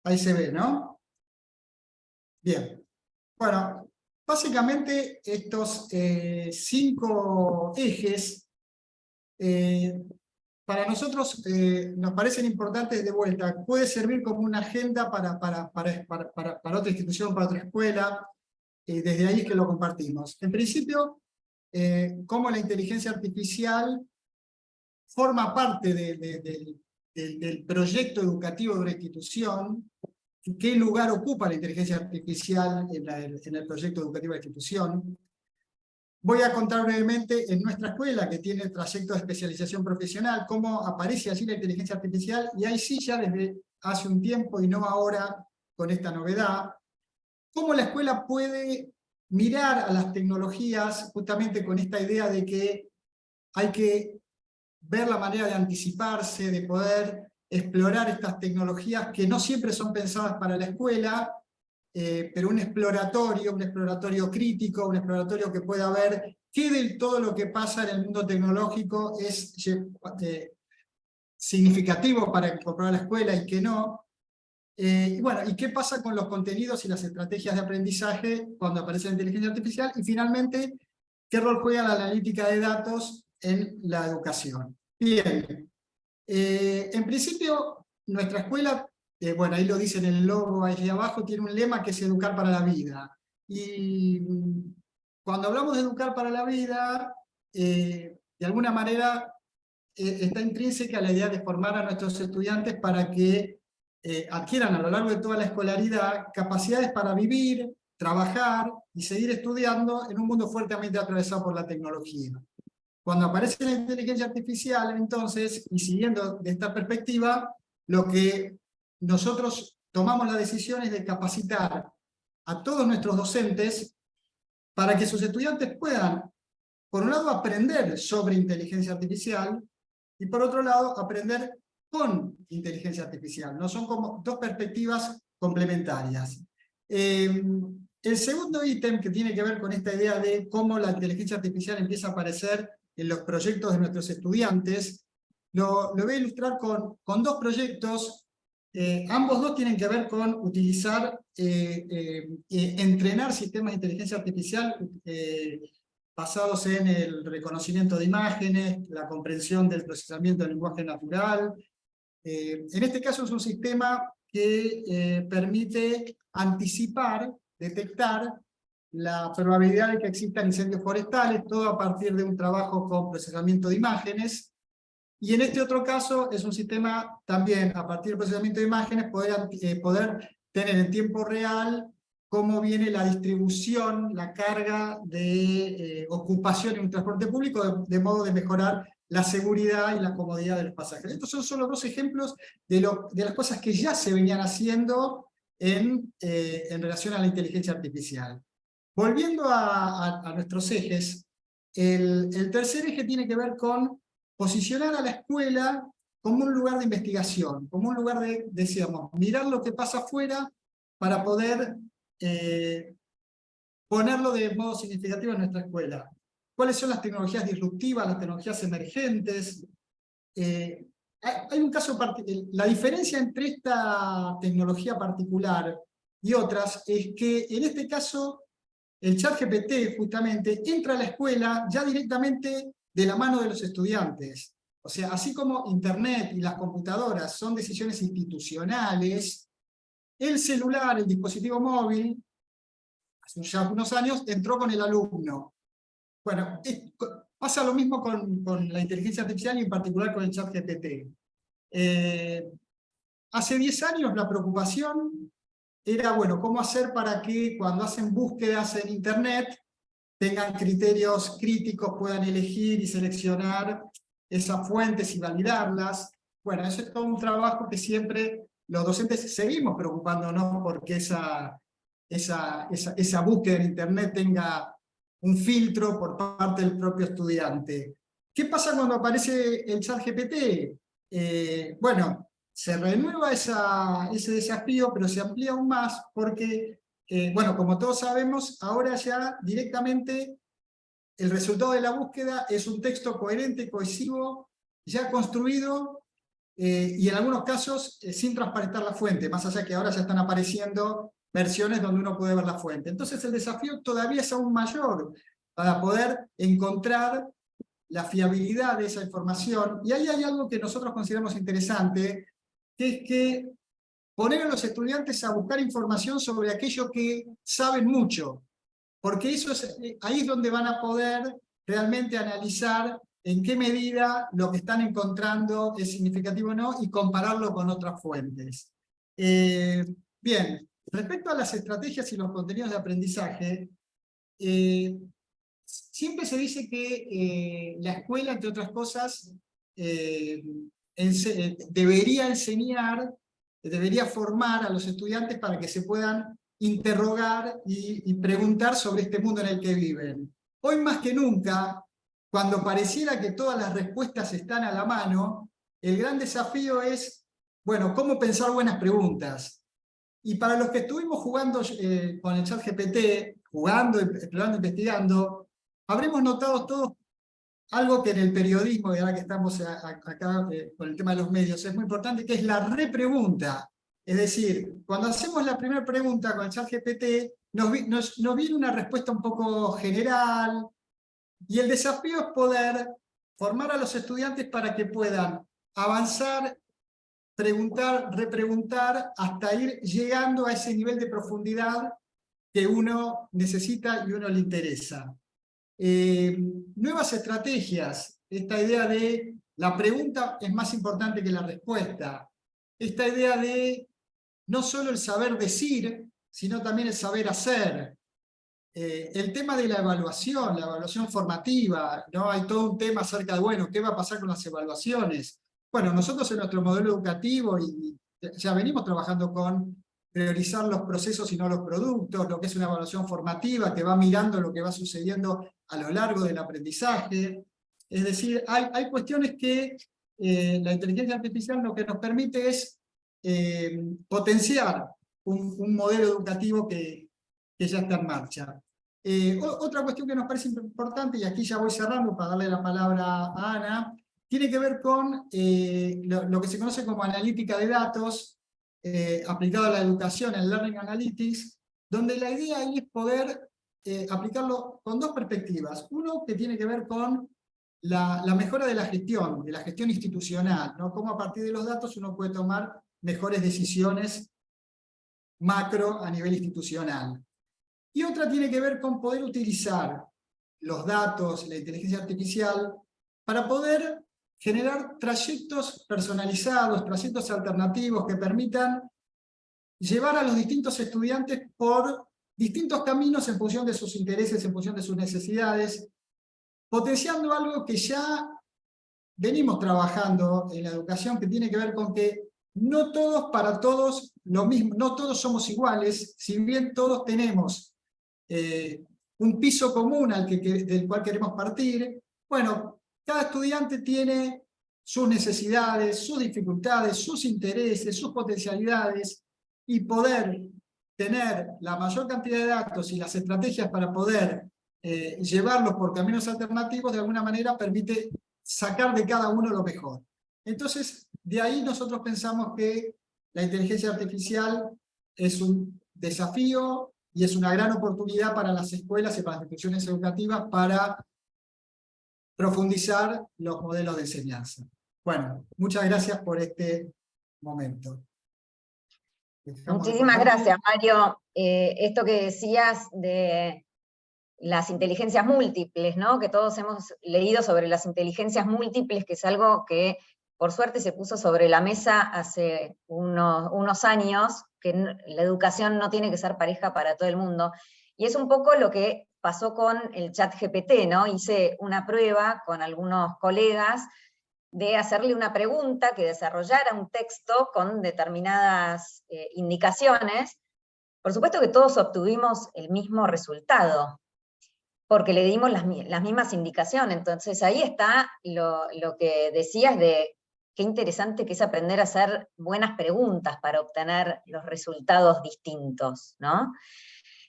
Ahí se ve, ¿no? Bien. Bueno, básicamente estos 5 ejes para nosotros nos parecen importantes de vuelta. Puede servir como una agenda para otra institución, para otra escuela. Desde ahí es que lo compartimos. En principio, cómo la inteligencia artificial forma parte del proyecto educativo de una institución, qué lugar ocupa la inteligencia artificial en el proyecto educativo de la institución. Voy a contar brevemente en nuestra escuela, que tiene trayecto de especialización profesional, cómo aparece allí la inteligencia artificial, y ahí sí ya desde hace un tiempo y no ahora con esta novedad, cómo la escuela puede mirar a las tecnologías justamente con esta idea de que hay que ver la manera de anticiparse, de poder explorar estas tecnologías que no siempre son pensadas para la escuela, pero un exploratorio crítico, un exploratorio que pueda ver qué de todo lo que pasa en el mundo tecnológico es significativo para incorporar a la escuela y qué no. Y bueno, ¿y qué pasa con los contenidos y las estrategias de aprendizaje cuando aparece la inteligencia artificial? Y finalmente, ¿qué rol juega la analítica de datos en la educación? Bien, en principio, nuestra escuela, bueno, ahí lo dice en el logo ahí abajo, tiene un lema que es educar para la vida. Y cuando hablamos de educar para la vida, de alguna manera está intrínseca la idea de formar a nuestros estudiantes para que adquieran a lo largo de toda la escolaridad capacidades para vivir, trabajar y seguir estudiando en un mundo fuertemente atravesado por la tecnología. Cuando aparece la inteligencia artificial, entonces, y siguiendo de esta perspectiva, lo que nosotros tomamos la decisión es de capacitar a todos nuestros docentes para que sus estudiantes puedan, por un lado, aprender sobre inteligencia artificial, y por otro lado, aprender con inteligencia artificial. No son como dos perspectivas complementarias. El segundo ítem que tiene que ver con esta idea de cómo la inteligencia artificial empieza a aparecer en los proyectos de nuestros estudiantes, lo voy a ilustrar con dos proyectos. Ambos dos tienen que ver con utilizar, entrenar sistemas de inteligencia artificial basados en el reconocimiento de imágenes, la comprensión del procesamiento del lenguaje natural. En este caso es un sistema que permite anticipar, detectar la probabilidad de que existan incendios forestales, todo a partir de un trabajo con procesamiento de imágenes. Y en este otro caso es un sistema también, a partir del procesamiento de imágenes, poder tener en tiempo real cómo viene la distribución, la carga de ocupación en un transporte público, de modo de mejorar la seguridad y la comodidad de los pasajeros. Estos son solo dos ejemplos de las cosas que ya se venían haciendo en relación a la inteligencia artificial. Volviendo a nuestros ejes, el tercer eje tiene que ver con posicionar a la escuela como un lugar de investigación, como un lugar de, decíamos, mirar lo que pasa afuera para poder ponerlo de modo significativo en nuestra escuela. ¿Cuáles son las tecnologías disruptivas, las tecnologías emergentes? Hay un caso, la diferencia entre esta tecnología particular y otras es que en este caso el ChatGPT justamente entra a la escuela ya directamente de la mano de los estudiantes. O sea, así como Internet y las computadoras son decisiones institucionales, el celular, el dispositivo móvil, hace ya unos años, entró con el alumno. Bueno, pasa lo mismo con la inteligencia artificial y en particular con el ChatGPT. Hace 10 años la preocupación era, bueno, cómo hacer para que cuando hacen búsquedas en Internet tengan criterios críticos, puedan elegir y seleccionar esas fuentes y validarlas. Bueno, eso es todo un trabajo que siempre los docentes seguimos preocupándonos porque esa búsqueda en Internet tenga un filtro por parte del propio estudiante. ¿Qué pasa cuando aparece el ChatGPT? Bueno, se renueva ese desafío, pero se amplía aún más porque, bueno, como todos sabemos, ahora ya directamente el resultado de la búsqueda es un texto coherente, cohesivo, ya construido, y en algunos casos sin transparentar la fuente, más allá que ahora ya están apareciendo versiones donde uno puede ver la fuente. Entonces el desafío todavía es aún mayor para poder encontrar la fiabilidad de esa información, y ahí hay algo que nosotros consideramos interesante, que es que poner a los estudiantes a buscar información sobre aquello que saben mucho, porque ahí es donde van a poder realmente analizar en qué medida lo que están encontrando es significativo o no, y compararlo con otras fuentes. Bien, respecto a las estrategias y los contenidos de aprendizaje, siempre se dice que la escuela, entre otras cosas, debería enseñar, debería formar a los estudiantes para que se puedan interrogar y preguntar sobre este mundo en el que viven. Hoy más que nunca, cuando pareciera que todas las respuestas están a la mano, el gran desafío es, bueno, cómo pensar buenas preguntas. Y para los que estuvimos jugando con el ChatGPT, jugando, explorando, investigando, habremos notado todos algo que en el periodismo, y ahora que estamos acá con el tema de los medios, es muy importante, que es la repregunta. Es decir, cuando hacemos la primera pregunta con el ChatGPT, nos viene una respuesta un poco general, y el desafío es poder formar a los estudiantes para que puedan avanzar, preguntar, repreguntar, hasta ir llegando a ese nivel de profundidad que uno necesita y uno le interesa. Nuevas estrategias, esta idea de la pregunta es más importante que la respuesta, esta idea de no solo el saber decir, sino también el saber hacer. El tema de la evaluación formativa, ¿no? Hay todo un tema acerca de, bueno, ¿qué va a pasar con las evaluaciones? Bueno, nosotros en nuestro modelo educativo y ya venimos trabajando con priorizar los procesos y no los productos, lo que es una evaluación formativa que va mirando lo que va sucediendo a lo largo del aprendizaje. Es decir, hay cuestiones que la inteligencia artificial lo que nos permite es potenciar un modelo educativo que ya está en marcha. Otra cuestión que nos parece importante, y aquí ya voy cerrando para darle la palabra a Ana, tiene que ver con lo que se conoce como analítica de datos, aplicado a la educación, el Learning Analytics, donde la idea ahí es poder aplicarlo con dos perspectivas. Uno que tiene que ver con la mejora de la gestión institucional, ¿no? Cómo a partir de los datos uno puede tomar mejores decisiones macro a nivel institucional. Y otra tiene que ver con poder utilizar los datos, la inteligencia artificial, para poder generar trayectos personalizados, trayectos alternativos que permitan llevar a los distintos estudiantes por distintos caminos en función de sus intereses, en función de sus necesidades, potenciando algo que ya venimos trabajando en la educación, que tiene que ver con que no todos para todos lo mismo, no todos somos iguales, si bien todos tenemos un piso común del cual queremos partir. Bueno, cada estudiante tiene sus necesidades, sus dificultades, sus intereses, sus potencialidades, y poder tener la mayor cantidad de datos y las estrategias para poder llevarlos por caminos alternativos, de alguna manera permite sacar de cada uno lo mejor. Entonces, de ahí nosotros pensamos que la inteligencia artificial es un desafío y es una gran oportunidad para las escuelas y para las instituciones educativas para profundizar los modelos de enseñanza. Bueno, muchas gracias por este momento. Muchísimas gracias, Mario. Esto que decías de las inteligencias múltiples, ¿no? Que todos hemos leído sobre las inteligencias múltiples, que es algo que por suerte se puso sobre la mesa hace unos años, que la educación no tiene que ser pareja para todo el mundo. Y es un poco lo que pasó con el ChatGPT, ¿no? Hice una prueba con algunos colegas de hacerle una pregunta que desarrollara un texto con determinadas indicaciones. Por supuesto que todos obtuvimos el mismo resultado, porque le dimos las mismas indicaciones. Entonces ahí está lo que decías de qué interesante que es aprender a hacer buenas preguntas para obtener los resultados distintos, ¿no?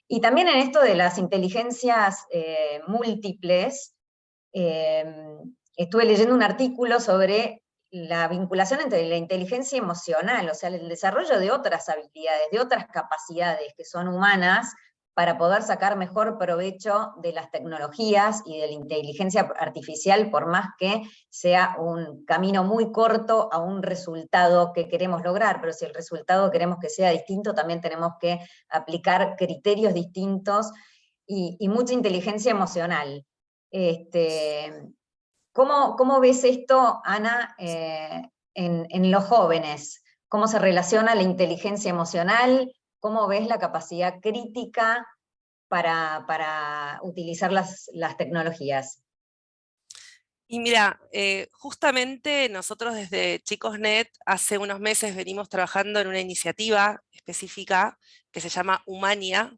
Y también en esto de las inteligencias múltiples, estuve leyendo un artículo sobre la vinculación entre la inteligencia emocional, o sea, el desarrollo de otras habilidades, de otras capacidades que son humanas, para poder sacar mejor provecho de las tecnologías y de la inteligencia artificial, por más que sea un camino muy corto a un resultado que queremos lograr, pero si el resultado queremos que sea distinto, también tenemos que aplicar criterios distintos y mucha inteligencia emocional. ¿Cómo ves esto, Ana, en los jóvenes? ¿Cómo se relaciona la inteligencia emocional? ¿Cómo ves la capacidad crítica para utilizar las tecnologías? Y mira, justamente nosotros desde ChicosNet hace unos meses venimos trabajando en una iniciativa específica que se llama Humania,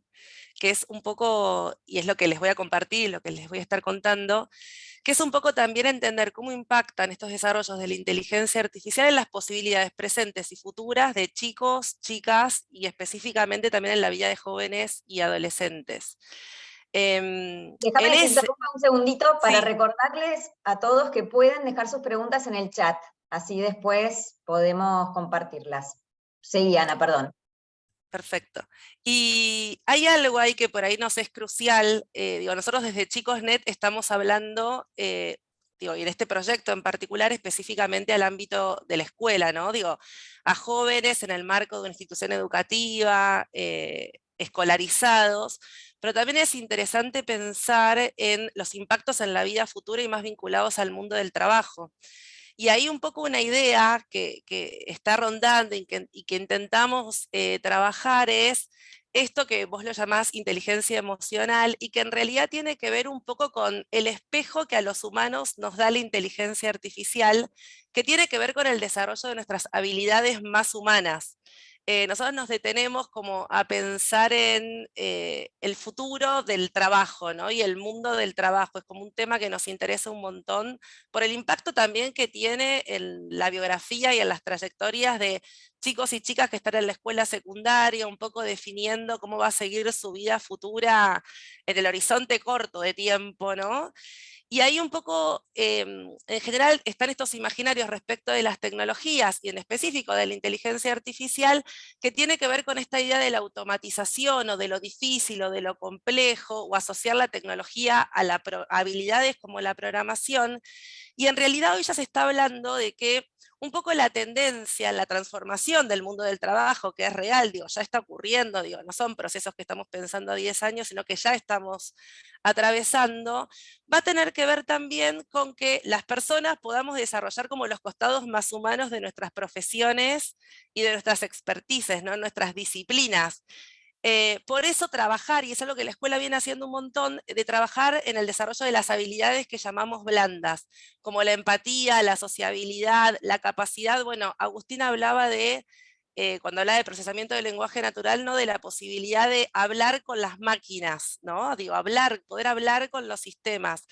que es un poco, y es lo que les voy a compartir, lo que les voy a estar contando, que es un poco también entender cómo impactan estos desarrollos de la inteligencia artificial en las posibilidades presentes y futuras de chicos, chicas, y específicamente también en la vida de jóvenes y adolescentes. Déjame que te interrumpa un segundito para Sí. recordarles a todos que pueden dejar sus preguntas en el chat, así después podemos compartirlas. Seguí, Ana, perdón. Perfecto. Y hay algo ahí que por ahí nos es crucial. Digo, nosotros desde ChicosNet estamos hablando, digo, y en este proyecto en particular específicamente al ámbito de la escuela, ¿no? Digo, a jóvenes en el marco de una institución educativa, escolarizados, pero también es interesante pensar en los impactos en la vida futura y más vinculados al mundo del trabajo. Y ahí un poco una idea que está rondando y que intentamos trabajar es esto que vos lo llamás inteligencia emocional y que en realidad tiene que ver un poco con el espejo que a los humanos nos da la inteligencia artificial, que tiene que ver con el desarrollo de nuestras habilidades más humanas. Nosotros nos detenemos como a pensar en el futuro del trabajo, ¿no? Y el mundo del trabajo. Es como un tema que nos interesa un montón por el impacto también que tiene en la biografía y en las trayectorias de chicos y chicas que están en la escuela secundaria, un poco definiendo cómo va a seguir su vida futura en el horizonte corto de tiempo, ¿no? Y ahí un poco, en general, están estos imaginarios respecto de las tecnologías y en específico de la inteligencia artificial, que tiene que ver con esta idea de la automatización o de lo difícil o de lo complejo, o asociar la tecnología a habilidades como la programación. Y en realidad hoy ya se está hablando de que un poco la tendencia, la transformación del mundo del trabajo, que es real, digo, ya está ocurriendo, digo, no son procesos que estamos pensando a 10 años, sino que ya estamos atravesando, va a tener que ver también con que las personas podamos desarrollar como los costados más humanos de nuestras profesiones y de nuestras expertices, ¿no? Nuestras disciplinas. Por eso trabajar, y es algo que la escuela viene haciendo un montón, de trabajar en el desarrollo de las habilidades que llamamos blandas, como la empatía, la sociabilidad, la capacidad. Bueno, Agustina hablaba de, cuando hablaba de procesamiento del lenguaje natural, ¿no? De la posibilidad de hablar con las máquinas, ¿no? Digo, poder hablar con los sistemas.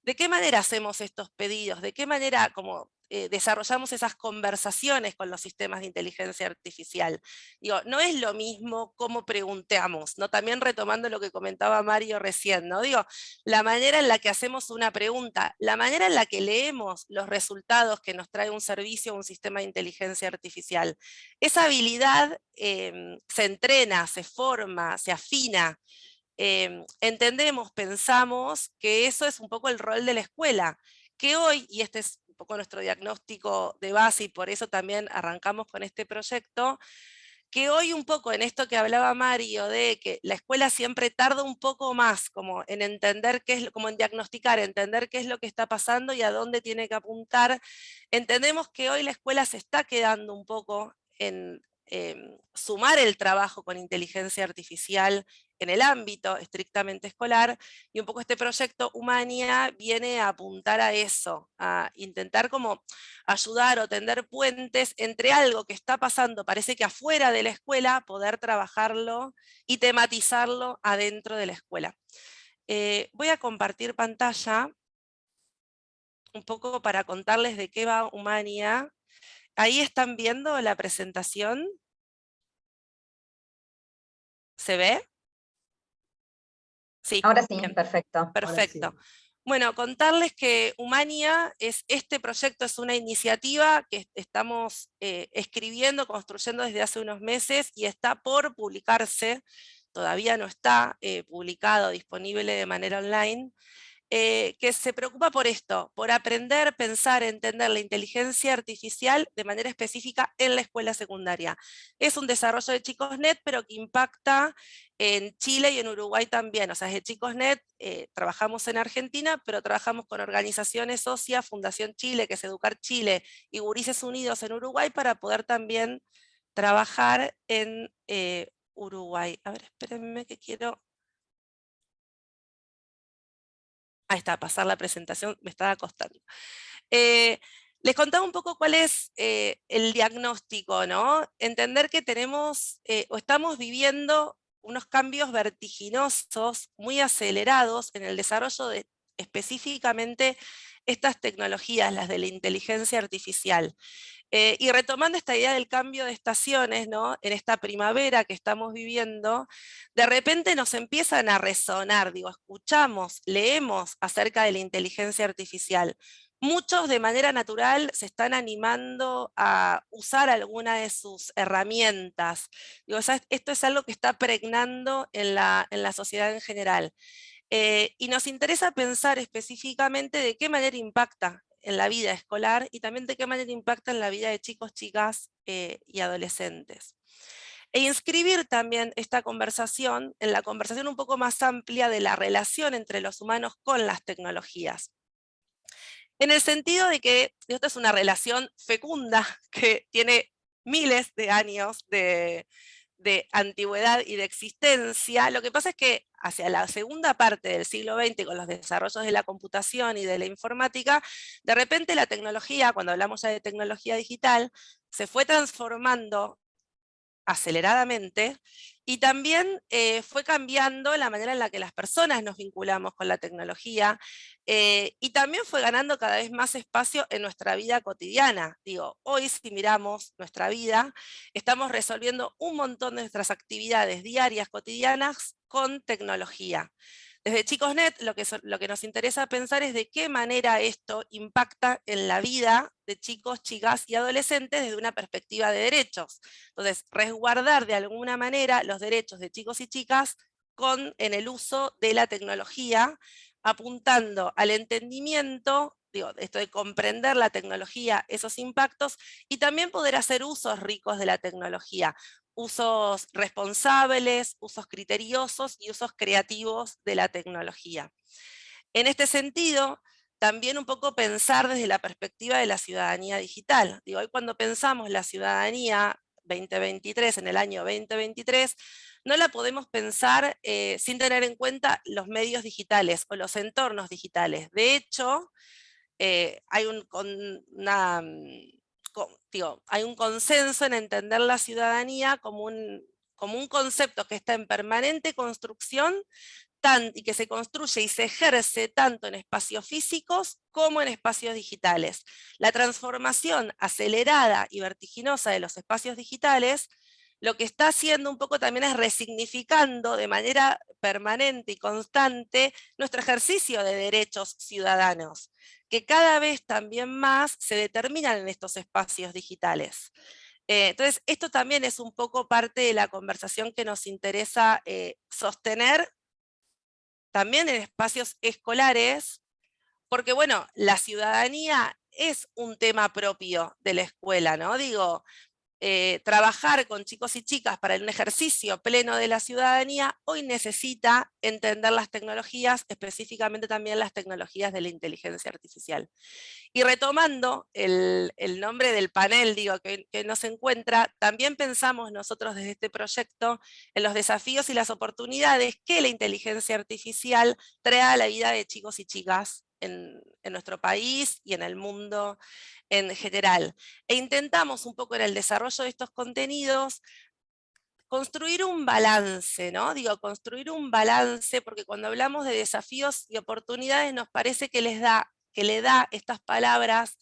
¿De qué manera hacemos estos pedidos? ¿De qué manera como, desarrollamos esas conversaciones con los sistemas de inteligencia artificial? Digo, no es lo mismo cómo preguntamos, ¿no? También retomando lo que comentaba Mario recién, ¿no? Digo, la manera en la que hacemos una pregunta, la manera en la que leemos los resultados que nos trae un servicio o un sistema de inteligencia artificial. Esa habilidad se entrena, se forma, se afina. Entendemos, pensamos que eso es un poco el rol de la escuela, que hoy, y este es un poco nuestro diagnóstico de base y por eso también arrancamos con este proyecto, que hoy un poco en esto que hablaba Mario, de que la escuela siempre tarda un poco más como en entender qué es, como en diagnosticar, entender qué es lo que está pasando y a dónde tiene que apuntar, entendemos que hoy la escuela se está quedando un poco en sumar el trabajo con inteligencia artificial en el ámbito estrictamente escolar, y un poco este proyecto Humania viene a apuntar a eso, a intentar como ayudar o tender puentes entre algo que está pasando, parece que afuera de la escuela, poder trabajarlo y tematizarlo adentro de la escuela. Voy a compartir pantalla un poco para contarles de qué va Humania. Ahí están viendo la presentación. ¿Se ve? Sí, Ahora sí, bien, perfecto. perfecto. Bueno, contarles que Humania es este proyecto, es una iniciativa que estamos escribiendo, construyendo desde hace unos meses y está por publicarse, todavía no está publicado, disponible de manera online, que se preocupa por esto, por aprender, pensar, entender la inteligencia artificial de manera específica en la escuela secundaria. Es un desarrollo de ChicosNet, pero que impacta en Chile y en Uruguay también. O sea, desde ChicosNet trabajamos en Argentina, pero trabajamos con organizaciones socias, Fundación Chile, que es Educar Chile, y Gurises Unidos en Uruguay, para poder también trabajar en Uruguay. A ver, espérenme que quiero... Ahí está, pasar la presentación me estaba costando. Les contaba un poco cuál es el diagnóstico, ¿no? Entender que tenemos o estamos viviendo unos cambios vertiginosos, muy acelerados en el desarrollo de específicamente estas tecnologías, las de la inteligencia artificial. Y retomando esta idea del cambio de estaciones, ¿no? En esta primavera que estamos viviendo, de repente nos empiezan a resonar, digo, escuchamos, leemos acerca de la inteligencia artificial. Muchos de manera natural se están animando a usar alguna de sus herramientas. Digo, esto es algo que está pregnando en la sociedad en general. Y nos interesa pensar específicamente de qué manera impacta en la vida escolar y también de qué manera impacta en la vida de chicos, chicas y adolescentes. E inscribir también esta conversación en la conversación un poco más amplia de la relación entre los humanos con las tecnologías. En el sentido de que esto es una relación fecunda que tiene miles de años de antigüedad y de existencia. Lo que pasa es que hacia la segunda parte del siglo XX, con los desarrollos de la computación y de la informática, de repente la tecnología, cuando hablamos ya de tecnología digital, se fue transformando aceleradamente y también fue cambiando la manera en la que las personas nos vinculamos con la tecnología y también fue ganando cada vez más espacio en nuestra vida cotidiana. Digo, hoy si miramos nuestra vida, estamos resolviendo un montón de nuestras actividades diarias, cotidianas, con tecnología. Desde Chicosnet lo que nos interesa pensar es de qué manera esto impacta en la vida de chicos, chicas y adolescentes desde una perspectiva de derechos. Entonces, resguardar de alguna manera los derechos de chicos y chicas en el uso de la tecnología, apuntando al entendimiento, digo, esto de comprender la tecnología, esos impactos, y también poder hacer usos ricos de la tecnología. Usos responsables, usos criteriosos y usos creativos de la tecnología. En este sentido, también un poco pensar desde la perspectiva de la ciudadanía digital. Digo, hoy cuando pensamos la ciudadanía 2023, en el año 2023, no la podemos pensar sin tener en cuenta los medios digitales o los entornos digitales. De hecho, hay hay un consenso en entender la ciudadanía como un concepto que está en permanente construcción y que se construye y se ejerce tanto en espacios físicos como en espacios digitales. La transformación acelerada y vertiginosa de los espacios digitales lo que está haciendo un poco también es resignificando de manera permanente y constante nuestro ejercicio de derechos ciudadanos, que cada vez también más se determinan en estos espacios digitales. Entonces, esto también es un poco parte de la conversación que nos interesa sostener también en espacios escolares, porque bueno, la ciudadanía es un tema propio de la escuela, ¿no? Digo, trabajar con chicos y chicas para un ejercicio pleno de la ciudadanía, hoy necesita entender las tecnologías, específicamente también las tecnologías de la inteligencia artificial. Y retomando el nombre del panel que nos encuentra, también pensamos nosotros desde este proyecto en los desafíos y las oportunidades que la inteligencia artificial trae a la vida de chicos y chicas en nuestro país y en el mundo en general. E intentamos un poco en el desarrollo de estos contenidos construir un balance, ¿no? Digo, construir un balance, porque cuando hablamos de desafíos y oportunidades nos parece que le da estas palabras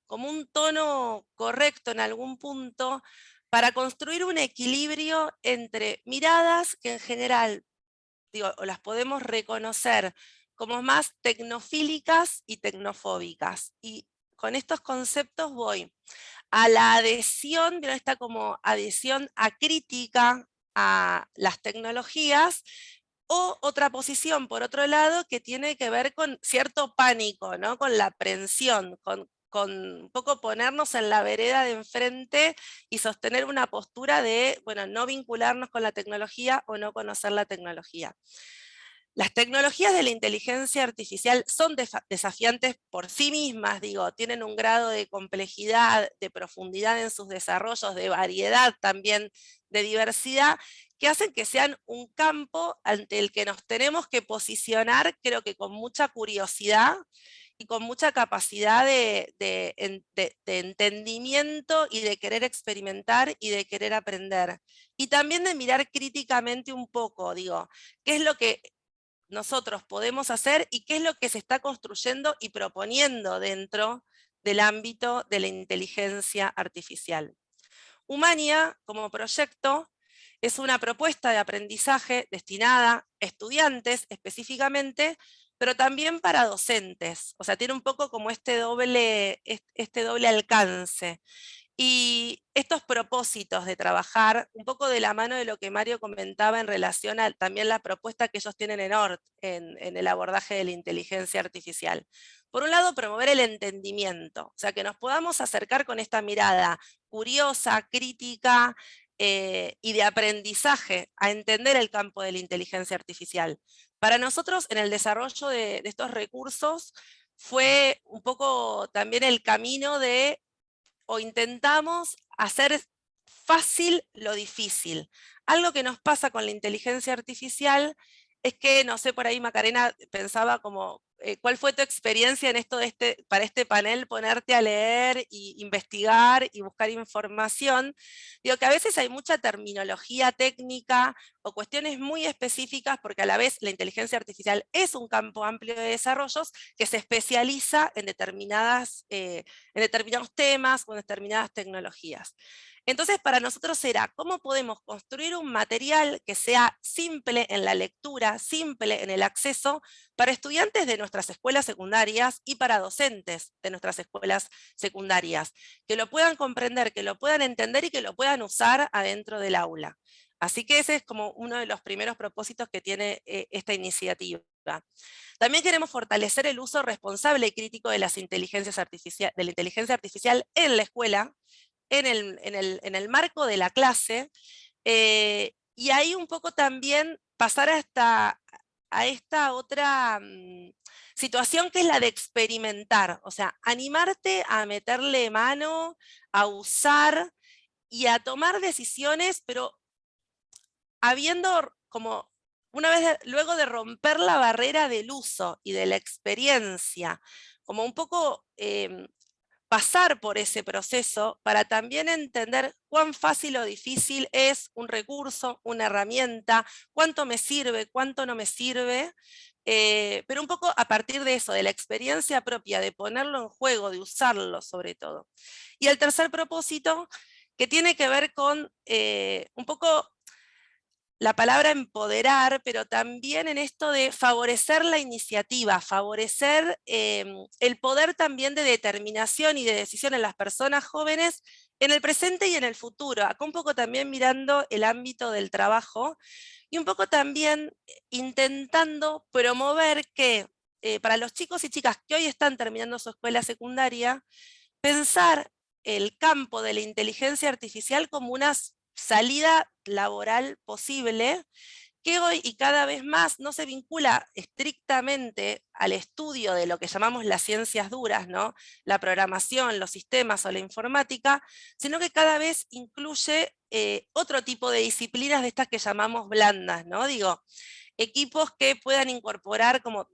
como un tono correcto en algún punto para construir un equilibrio entre miradas que en general, digo, o las podemos reconocer como más tecnofílicas y tecnofóbicas. Y con estos conceptos voy a la adhesión, pero esta como adhesión acrítica a las tecnologías, o otra posición, por otro lado, que tiene que ver con cierto pánico, ¿no? Con la aprensión, con un poco ponernos en la vereda de enfrente y sostener una postura de, bueno, no vincularnos con la tecnología o no conocer la tecnología. Las tecnologías de la inteligencia artificial son desafiantes por sí mismas, digo, tienen un grado de complejidad, de profundidad en sus desarrollos, de variedad también, de diversidad, que hacen que sean un campo ante el que nos tenemos que posicionar, creo que con mucha curiosidad, y con mucha capacidad de entendimiento y de querer experimentar y de querer aprender. Y también de mirar críticamente un poco, digo, qué es lo que nosotros podemos hacer y qué es lo que se está construyendo y proponiendo dentro del ámbito de la inteligencia artificial. Umania, como proyecto, es una propuesta de aprendizaje destinada a estudiantes específicamente, pero también para docentes. O sea, tiene un poco como este doble alcance. Y estos propósitos de trabajar, un poco de la mano de lo que Mario comentaba en relación a también la propuesta que ellos tienen en ORT, en el abordaje de la inteligencia artificial. Por un lado, promover el entendimiento, o sea, que nos podamos acercar con esta mirada curiosa, crítica y de aprendizaje a entender el campo de la inteligencia artificial. Para nosotros, en el desarrollo de estos recursos, fue un poco también el camino de o intentamos hacer fácil lo difícil. Algo que nos pasa con la inteligencia artificial es que, no sé, por ahí Macarena pensaba como, ¿cuál fue tu experiencia en esto para este panel, ponerte a leer y investigar y buscar información? Digo que a veces hay mucha terminología técnica o cuestiones muy específicas, porque a la vez la inteligencia artificial es un campo amplio de desarrollos que se especializa en determinados temas o en determinadas tecnologías. Entonces, para nosotros era, ¿cómo podemos construir un material que sea simple en la lectura, simple en el acceso, para estudiantes de nuestras escuelas secundarias y para docentes de nuestras escuelas secundarias? Que lo puedan comprender, que lo puedan entender y que lo puedan usar adentro del aula. Así que ese es como uno de los primeros propósitos que tiene esta iniciativa. También queremos fortalecer el uso responsable y crítico de las inteligencias de la inteligencia artificial en la escuela, en el marco de la clase, y ahí un poco también pasar a esta otra situación que es la de experimentar, o sea, animarte a meterle mano, a usar y a tomar decisiones, pero habiendo como luego de romper la barrera del uso y de la experiencia, como un poco pasar por ese proceso para también entender cuán fácil o difícil es un recurso, una herramienta, cuánto me sirve, cuánto no me sirve, pero un poco a partir de eso, de la experiencia propia, de ponerlo en juego, de usarlo sobre todo. Y el tercer propósito, que tiene que ver con un poco la palabra empoderar, pero también en esto de favorecer la iniciativa, favorecer el poder también de determinación y de decisión en las personas jóvenes en el presente y en el futuro. Acá un poco también mirando el ámbito del trabajo y un poco también intentando promover que para los chicos y chicas que hoy están terminando su escuela secundaria, pensar el campo de la inteligencia artificial como una salida laboral posible, que hoy y cada vez más no se vincula estrictamente al estudio de lo que llamamos las ciencias duras, ¿no? La programación, los sistemas o la informática, sino que cada vez incluye otro tipo de disciplinas de estas que llamamos blandas, ¿no? Digo, equipos que puedan incorporar como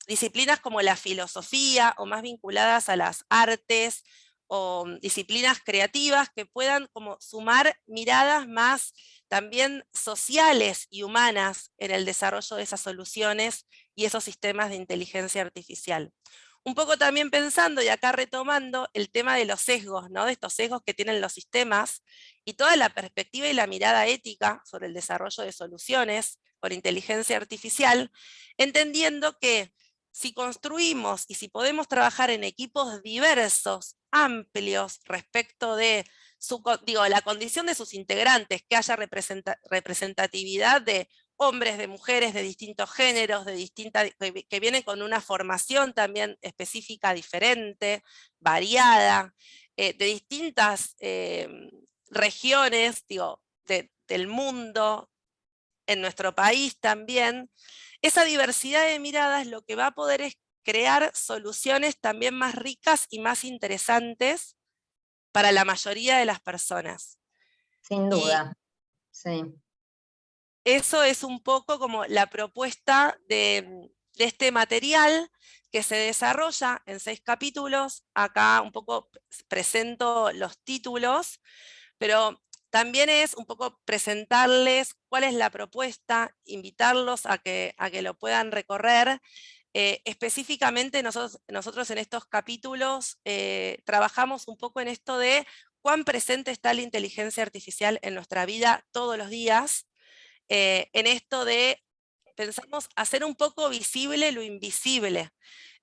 disciplinas como la filosofía o más vinculadas a las artes o disciplinas creativas que puedan como sumar miradas más también sociales y humanas en el desarrollo de esas soluciones y esos sistemas de inteligencia artificial. Un poco también pensando y acá retomando el tema de los sesgos, ¿no? De estos sesgos que tienen los sistemas y toda la perspectiva y la mirada ética sobre el desarrollo de soluciones por inteligencia artificial, entendiendo que si construimos y si podemos trabajar en equipos diversos, amplios, respecto de la condición de sus integrantes, que haya representatividad de hombres, de mujeres, de distintos géneros, que vienen con una formación también específica diferente, variada, de distintas regiones del mundo, en nuestro país también. Esa diversidad de miradas lo que va a poder es crear soluciones también más ricas y más interesantes para la mayoría de las personas. Sin duda, sí. Eso es un poco como la propuesta de este material. que se desarrolla en 6 capítulos. Acá un poco presento los títulos, pero también es un poco presentarles cuál es la propuesta, invitarlos a que lo puedan recorrer. Específicamente nosotros en estos capítulos trabajamos un poco en esto de cuán presente está la inteligencia artificial en nuestra vida todos los días, en esto de, pensamos, hacer un poco visible lo invisible.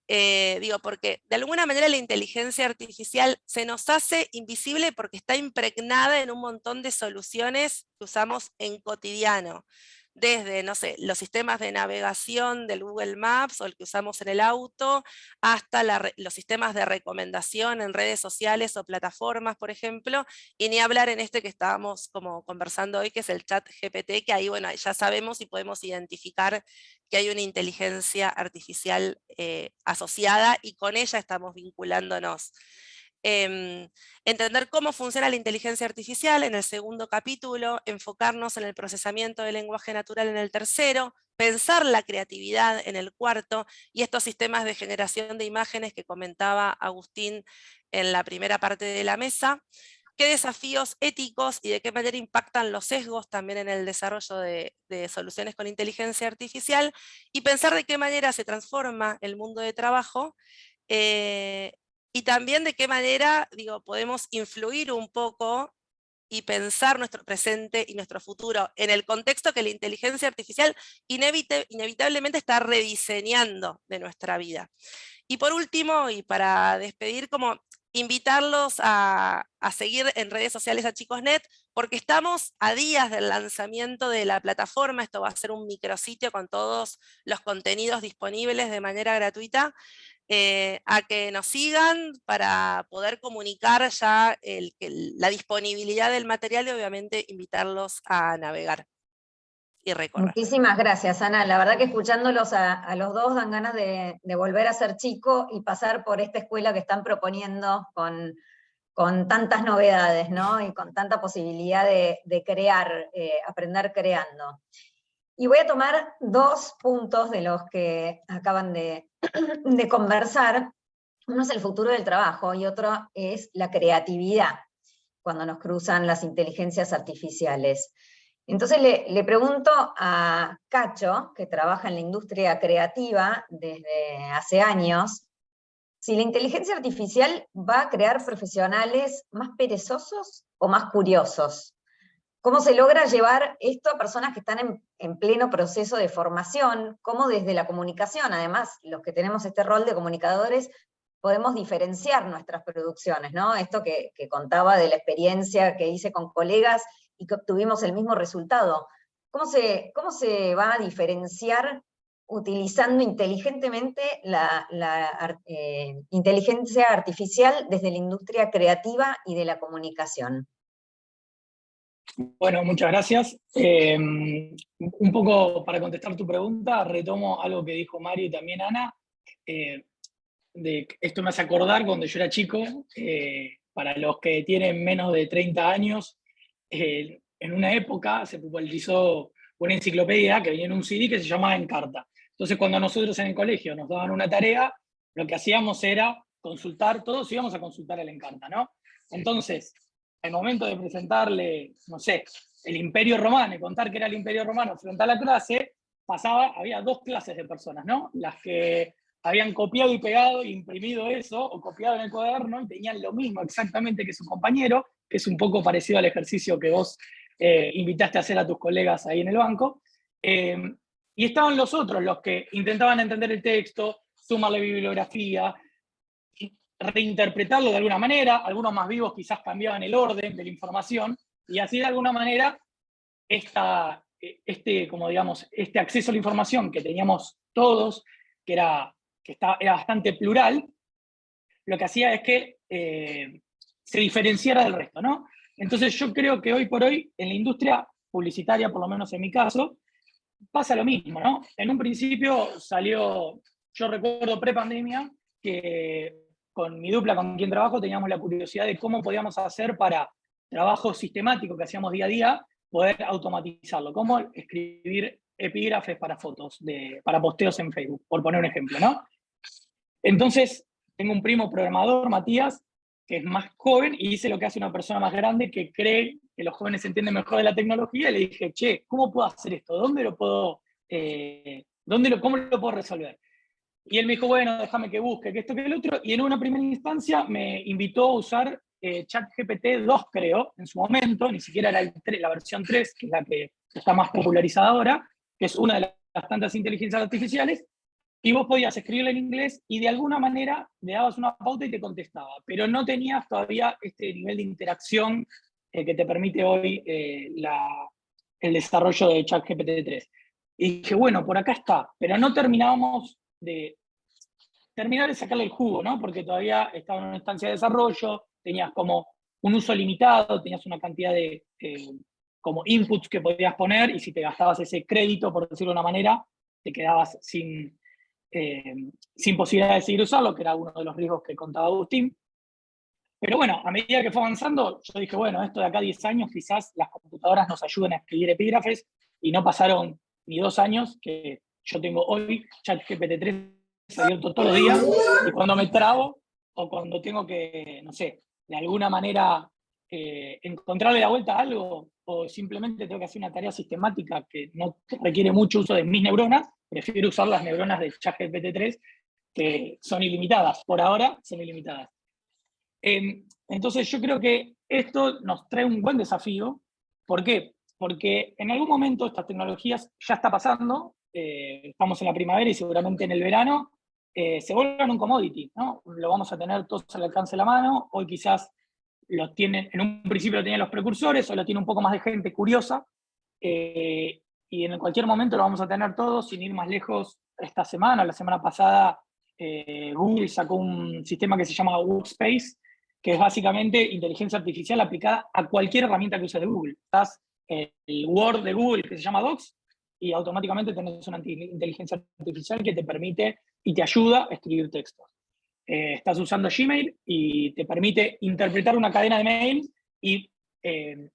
Digo, porque de alguna manera la inteligencia artificial se nos hace invisible porque está impregnada en un montón de soluciones que usamos en cotidiano. Desde, no sé, los sistemas de navegación del Google Maps o el que usamos en el auto, hasta los sistemas de recomendación en redes sociales o plataformas, por ejemplo, y ni hablar en este que estábamos como conversando hoy, que es el chat GPT, que ahí, bueno, ya sabemos y podemos identificar que hay una inteligencia artificial asociada y con ella estamos vinculándonos. Entender cómo funciona la inteligencia artificial en el segundo capítulo, enfocarnos en el procesamiento del lenguaje natural en el tercero, pensar la creatividad en el cuarto, y estos sistemas de generación de imágenes que comentaba Agustín en la primera parte de la mesa. ¿Qué desafíos éticos y de qué manera impactan los sesgos también en el desarrollo de soluciones con inteligencia artificial? Y pensar de qué manera se transforma el mundo de trabajo, y también de qué manera, digo, podemos influir un poco y pensar nuestro presente y nuestro futuro en el contexto que la inteligencia artificial inevitablemente está rediseñando de nuestra vida. Y por último, y para despedir, como invitarlos a seguir en redes sociales a Chicosnet, porque estamos a días del lanzamiento de la plataforma. Esto va a ser un micrositio con todos los contenidos disponibles de manera gratuita. A que nos sigan para poder comunicar ya la disponibilidad del material y obviamente invitarlos a navegar y recorrer. Muchísimas gracias, Ana. La verdad que escuchándolos a los dos dan ganas de volver a ser chico y pasar por esta escuela que están proponiendo con tantas novedades, ¿no? Y con tanta posibilidad de crear, aprender creando. Y voy a tomar 2 puntos de los que acaban de conversar. Uno es el futuro del trabajo y otro es la creatividad, cuando nos cruzan las inteligencias artificiales. Entonces le pregunto a Cacho, que trabaja en la industria creativa desde hace años, si la inteligencia artificial va a crear profesionales más perezosos o más curiosos. ¿Cómo se logra llevar esto a personas que están en pleno proceso de formación? ¿Cómo desde la comunicación, además, los que tenemos este rol de comunicadores, podemos diferenciar nuestras producciones, ¿no? Esto que contaba de la experiencia que hice con colegas y que obtuvimos el mismo resultado. ¿Cómo se va a diferenciar utilizando inteligentemente la inteligencia artificial desde la industria creativa y de la comunicación? Bueno, muchas gracias. Un poco para contestar tu pregunta, retomo algo que dijo Mario y también Ana. Esto me hace acordar cuando yo era chico, para los que tienen menos de 30 años, en una época se popularizó una enciclopedia que venía en un CD que se llamaba Encarta. Entonces, cuando nosotros en el colegio nos daban una tarea, lo que hacíamos era consultar, todos íbamos a consultar el Encarta, ¿no? Entonces, al momento de presentarle, no sé, el Imperio Romano y contar que era el Imperio Romano frente a la clase, había 2 clases de personas, ¿no? Las que habían copiado y pegado, imprimido eso, o copiado en el cuaderno, y tenían lo mismo exactamente que su compañero, que es un poco parecido al ejercicio que vos invitaste a hacer a tus colegas ahí en el banco. Y estaban los otros, los que intentaban entender el texto, sumarle bibliografía, reinterpretarlo de alguna manera, algunos más vivos quizás cambiaban el orden de la información, y así de alguna manera este acceso a la información que teníamos todos, que era bastante plural, lo que hacía es que se diferenciara del resto, ¿no? Entonces yo creo que hoy por hoy, en la industria publicitaria, por lo menos en mi caso, pasa lo mismo, ¿no? En un principio salió, yo recuerdo pre-pandemia, que con mi dupla con quien trabajo teníamos la curiosidad de cómo podíamos hacer para trabajo sistemático que hacíamos día a día, poder automatizarlo. Cómo escribir epígrafes para fotos, para posteos en Facebook, por poner un ejemplo, ¿no? Entonces, tengo un primo programador, Matías, que es más joven y dice lo que hace una persona más grande que cree que los jóvenes entienden mejor de la tecnología, y le dije, che, ¿cómo puedo hacer esto? ¿Dónde lo puedo, cómo lo puedo resolver? Y él me dijo, bueno, déjame que busque, que esto, que el otro, y en una primera instancia me invitó a usar ChatGPT 2, creo, en su momento, ni siquiera era la versión 3, que es la que está más popularizada ahora, que es una de las tantas inteligencias artificiales, y vos podías escribirle en inglés y de alguna manera le dabas una pauta y te contestaba, pero no tenías todavía este nivel de interacción que te permite hoy el desarrollo de ChatGPT 3. Y dije, bueno, por acá está, pero no terminábamos de sacarle el jugo, ¿no? Porque todavía estaba en una instancia de desarrollo, tenías como un uso limitado, tenías una cantidad de como inputs que podías poner, y si te gastabas ese crédito, por decirlo de una manera, te quedabas sin posibilidad de seguir usarlo, que era uno de los riesgos que contaba Agustín. Pero bueno, a medida que fue avanzando, yo dije, bueno, esto de acá a 10 años, quizás las computadoras nos ayuden a escribir epígrafes, y no pasaron ni 2 años que yo tengo hoy ChatGPT 3 abierto todos los días, y cuando me trabo, o cuando tengo que, no sé, de alguna manera encontrarle la vuelta a algo, o simplemente tengo que hacer una tarea sistemática que no requiere mucho uso de mis neuronas, prefiero usar las neuronas de ChatGPT 3, que son ilimitadas, por ahora son ilimitadas. Entonces yo creo que esto nos trae un buen desafío. ¿Por qué? Porque en algún momento estas tecnologías ya está pasando, estamos en la primavera y seguramente en el verano se vuelvan un commodity, ¿no? Lo vamos a tener todos al alcance de la mano. Hoy quizás lo tienen, en un principio lo tenían los precursores, hoy lo tiene un poco más de gente curiosa, y en cualquier momento lo vamos a tener todos. Sin ir más lejos, esta semana, la semana pasada, Google sacó un sistema que se llama Workspace, que es básicamente inteligencia artificial aplicada a cualquier herramienta que uses de Google. Estás el Word de Google, que se llama Docs, y automáticamente tenés una inteligencia artificial que te permite y te ayuda a escribir textos. Estás usando Gmail y te permite interpretar una cadena de mail y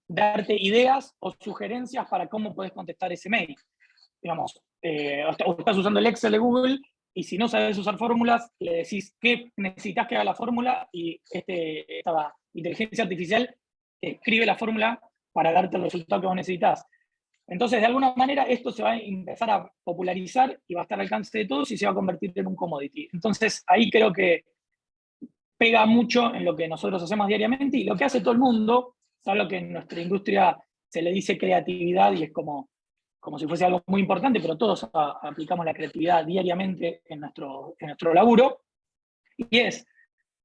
darte ideas o sugerencias para cómo puedes contestar ese mail. Digamos, o estás usando el Excel de Google, y si no sabes usar fórmulas, le decís qué necesitas que haga la fórmula, y esta inteligencia artificial escribe la fórmula para darte el resultado que vos necesitas. Entonces, de alguna manera, esto se va a empezar a popularizar y va a estar al alcance de todos y se va a convertir en un commodity. Entonces, ahí creo que pega mucho en lo que nosotros hacemos diariamente y lo que hace todo el mundo, salvo que en nuestra industria se le dice creatividad y es como si fuese algo muy importante, pero todos aplicamos la creatividad diariamente en nuestro laburo. Y es,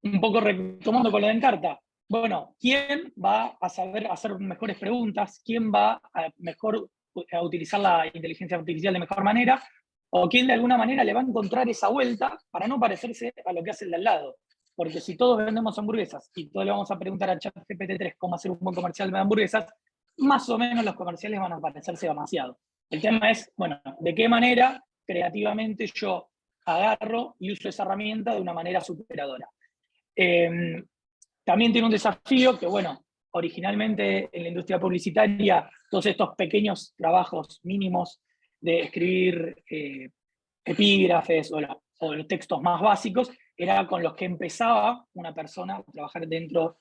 un poco retomando con lo de Encarta, bueno, ¿quién va a saber hacer mejores preguntas? ¿Quién va a utilizar la inteligencia artificial de mejor manera? ¿O quién de alguna manera le va a encontrar esa vuelta para no parecerse a lo que hace el de al lado? Porque si todos vendemos hamburguesas y todos le vamos a preguntar a ChatGPT 3 cómo hacer un buen comercial de hamburguesas, más o menos los comerciales van a parecerse demasiado. El tema es, bueno, ¿de qué manera creativamente yo agarro y uso esa herramienta de una manera superadora? También tiene un desafío que, bueno, originalmente en la industria publicitaria, todos estos pequeños trabajos mínimos de escribir epígrafes o los textos más básicos, era con los que empezaba una persona a trabajar dentro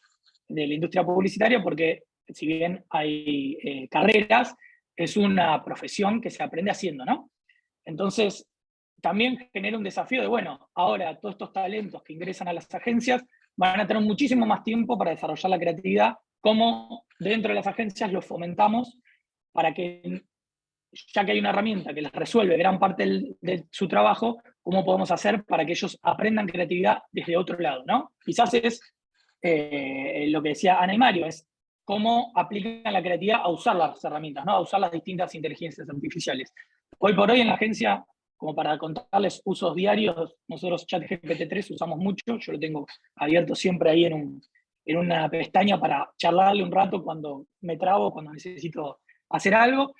de la industria publicitaria, porque si bien hay carreras, es una profesión que se aprende haciendo, ¿no? Entonces, también genera un desafío de, bueno, ahora todos estos talentos que ingresan a las agencias van a tener muchísimo más tiempo para desarrollar la creatividad, como dentro de las agencias lo fomentamos para que, ya que hay una herramienta que les resuelve gran parte de su trabajo, ¿cómo podemos hacer para que ellos aprendan creatividad desde otro lado, ¿no? Quizás es lo que decía Ana y Mario, es cómo aplican la creatividad a usar las herramientas, ¿no? A usar las distintas inteligencias artificiales. Hoy por hoy en la agencia, como para contarles usos diarios, nosotros ChatGPT 3 usamos mucho, yo lo tengo abierto siempre ahí en una pestaña para charlarle un rato cuando me trabo, cuando necesito hacer algo.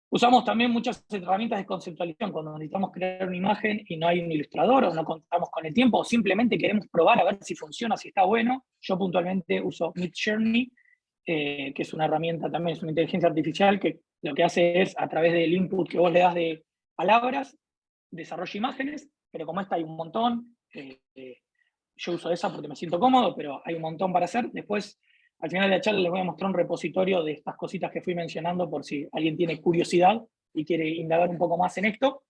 Usamos también muchas herramientas de conceptualización cuando necesitamos crear una imagen y no hay un ilustrador o no contamos con el tiempo o simplemente queremos probar a ver si funciona, si está bueno. Yo puntualmente uso Midjourney, que es una herramienta también, es una inteligencia artificial que lo que hace es, a través del input que vos le das de palabras, desarrolla imágenes, pero como esta hay un montón, yo uso esa porque me siento cómodo, pero hay un montón para hacer. Después, al final de la charla les voy a mostrar un repositorio de estas cositas que fui mencionando por si alguien tiene curiosidad y quiere indagar un poco más en esto.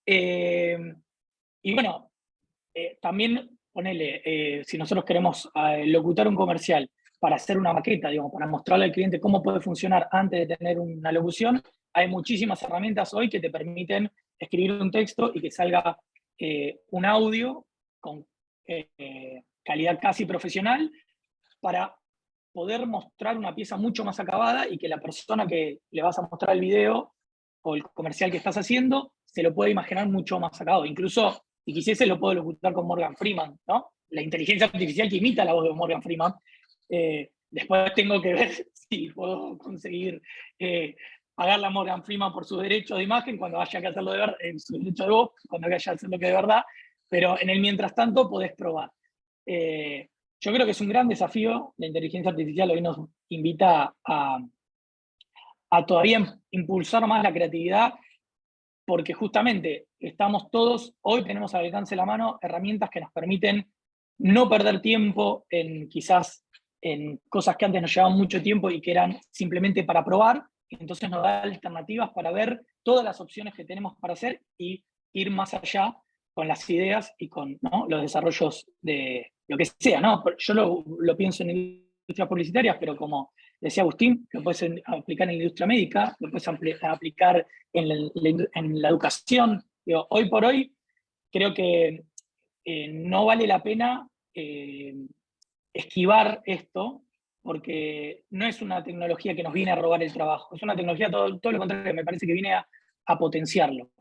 Y bueno, también ponele, si nosotros queremos locutar un comercial para hacer una maqueta, digamos, para mostrarle al cliente cómo puede funcionar antes de tener una locución, hay muchísimas herramientas hoy que te permiten escribir un texto y que salga un audio con calidad casi profesional para poder mostrar una pieza mucho más acabada y que la persona que le vas a mostrar el video o el comercial que estás haciendo se lo puede imaginar mucho más acabado. Incluso, si quisiese, lo puedo locutar con Morgan Freeman, ¿no? La inteligencia artificial que imita la voz de Morgan Freeman. Después tengo que ver si puedo conseguir pagarle a Morgan Freeman por sus derechos de imagen cuando haya que hacerlo de verdad, su derecho de voz, cuando haya que hacerlo de verdad, pero en el mientras tanto podés probar. Yo creo que es un gran desafío. La inteligencia artificial hoy nos invita a todavía impulsar más la creatividad, porque justamente estamos todos, hoy tenemos al alcance de la mano herramientas que nos permiten no perder tiempo quizás en cosas que antes nos llevaban mucho tiempo y que eran simplemente para probar, entonces nos da alternativas para ver todas las opciones que tenemos para hacer y ir más allá con las ideas y con, ¿no?, los desarrollos de lo que sea, ¿no? Yo lo pienso en industrias publicitarias, pero como decía Agustín, lo puedes aplicar en la industria médica, lo puedes aplicar en la educación. Digo, hoy por hoy creo que no vale la pena esquivar esto, porque no es una tecnología que nos viene a robar el trabajo, es una tecnología todo lo contrario, me parece que viene a potenciarlo.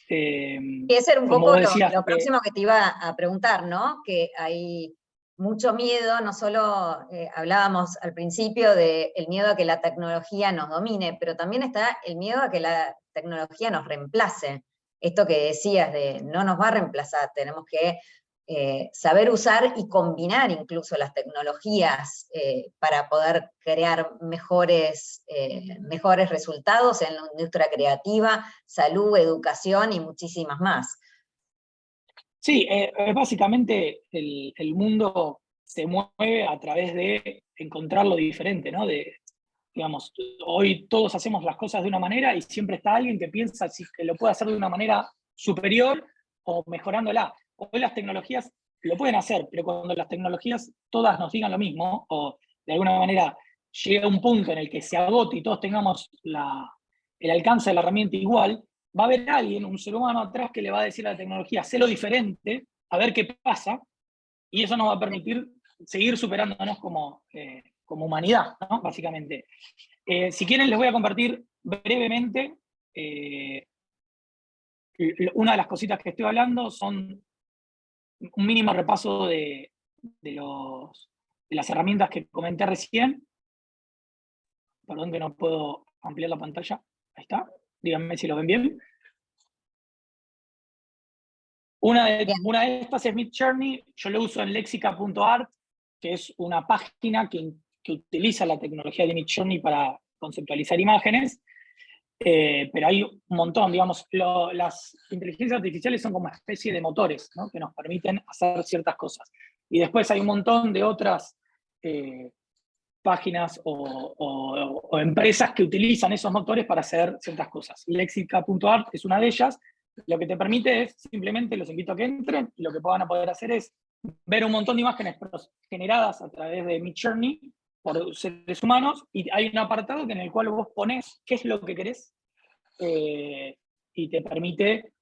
Y ese era un como poco vos decías, lo próximo que te iba a preguntar, ¿no? Que hay mucho miedo, no solo hablábamos al principio del miedo a que la tecnología nos domine, pero también está el miedo a que la tecnología nos reemplace. Esto que decías de no nos va a reemplazar, tenemos que saber usar y combinar incluso las tecnologías para poder crear mejores resultados en la industria creativa, salud, educación y muchísimas más. Sí, básicamente el mundo se mueve a través de encontrar lo diferente, ¿no? Digamos, hoy todos hacemos las cosas de una manera y siempre está alguien que piensa si que lo puede hacer de una manera superior o mejorándola. Hoy las tecnologías lo pueden hacer, pero cuando las tecnologías todas nos digan lo mismo, o de alguna manera llega un punto en el que se agote y todos tengamos el alcance de la herramienta igual, va a haber alguien, un ser humano atrás, que le va a decir a la tecnología, hacelo diferente, a ver qué pasa, y eso nos va a permitir seguir superándonos como humanidad, ¿no? Básicamente. Si quieren, les voy a compartir brevemente una de las cositas que estoy hablando, son un mínimo repaso de las herramientas que comenté recién. Perdón que no puedo ampliar la pantalla. Ahí está. Díganme si lo ven bien. Una de estas es Midjourney. Yo lo uso en lexica.art, que es una página que utiliza la tecnología de Midjourney para conceptualizar imágenes. Pero hay un montón, digamos, las inteligencias artificiales son como una especie de motores, ¿no?, que nos permiten hacer ciertas cosas. Y después hay un montón de otras páginas o empresas que utilizan esos motores para hacer ciertas cosas. Lexica.art es una de ellas. Lo que te permite es, simplemente los invito a que entren, y lo que van a poder hacer es ver un montón de imágenes generadas a través de Midjourney por seres humanos, y hay un apartado en el cual vos ponés qué es lo que querés, y te permite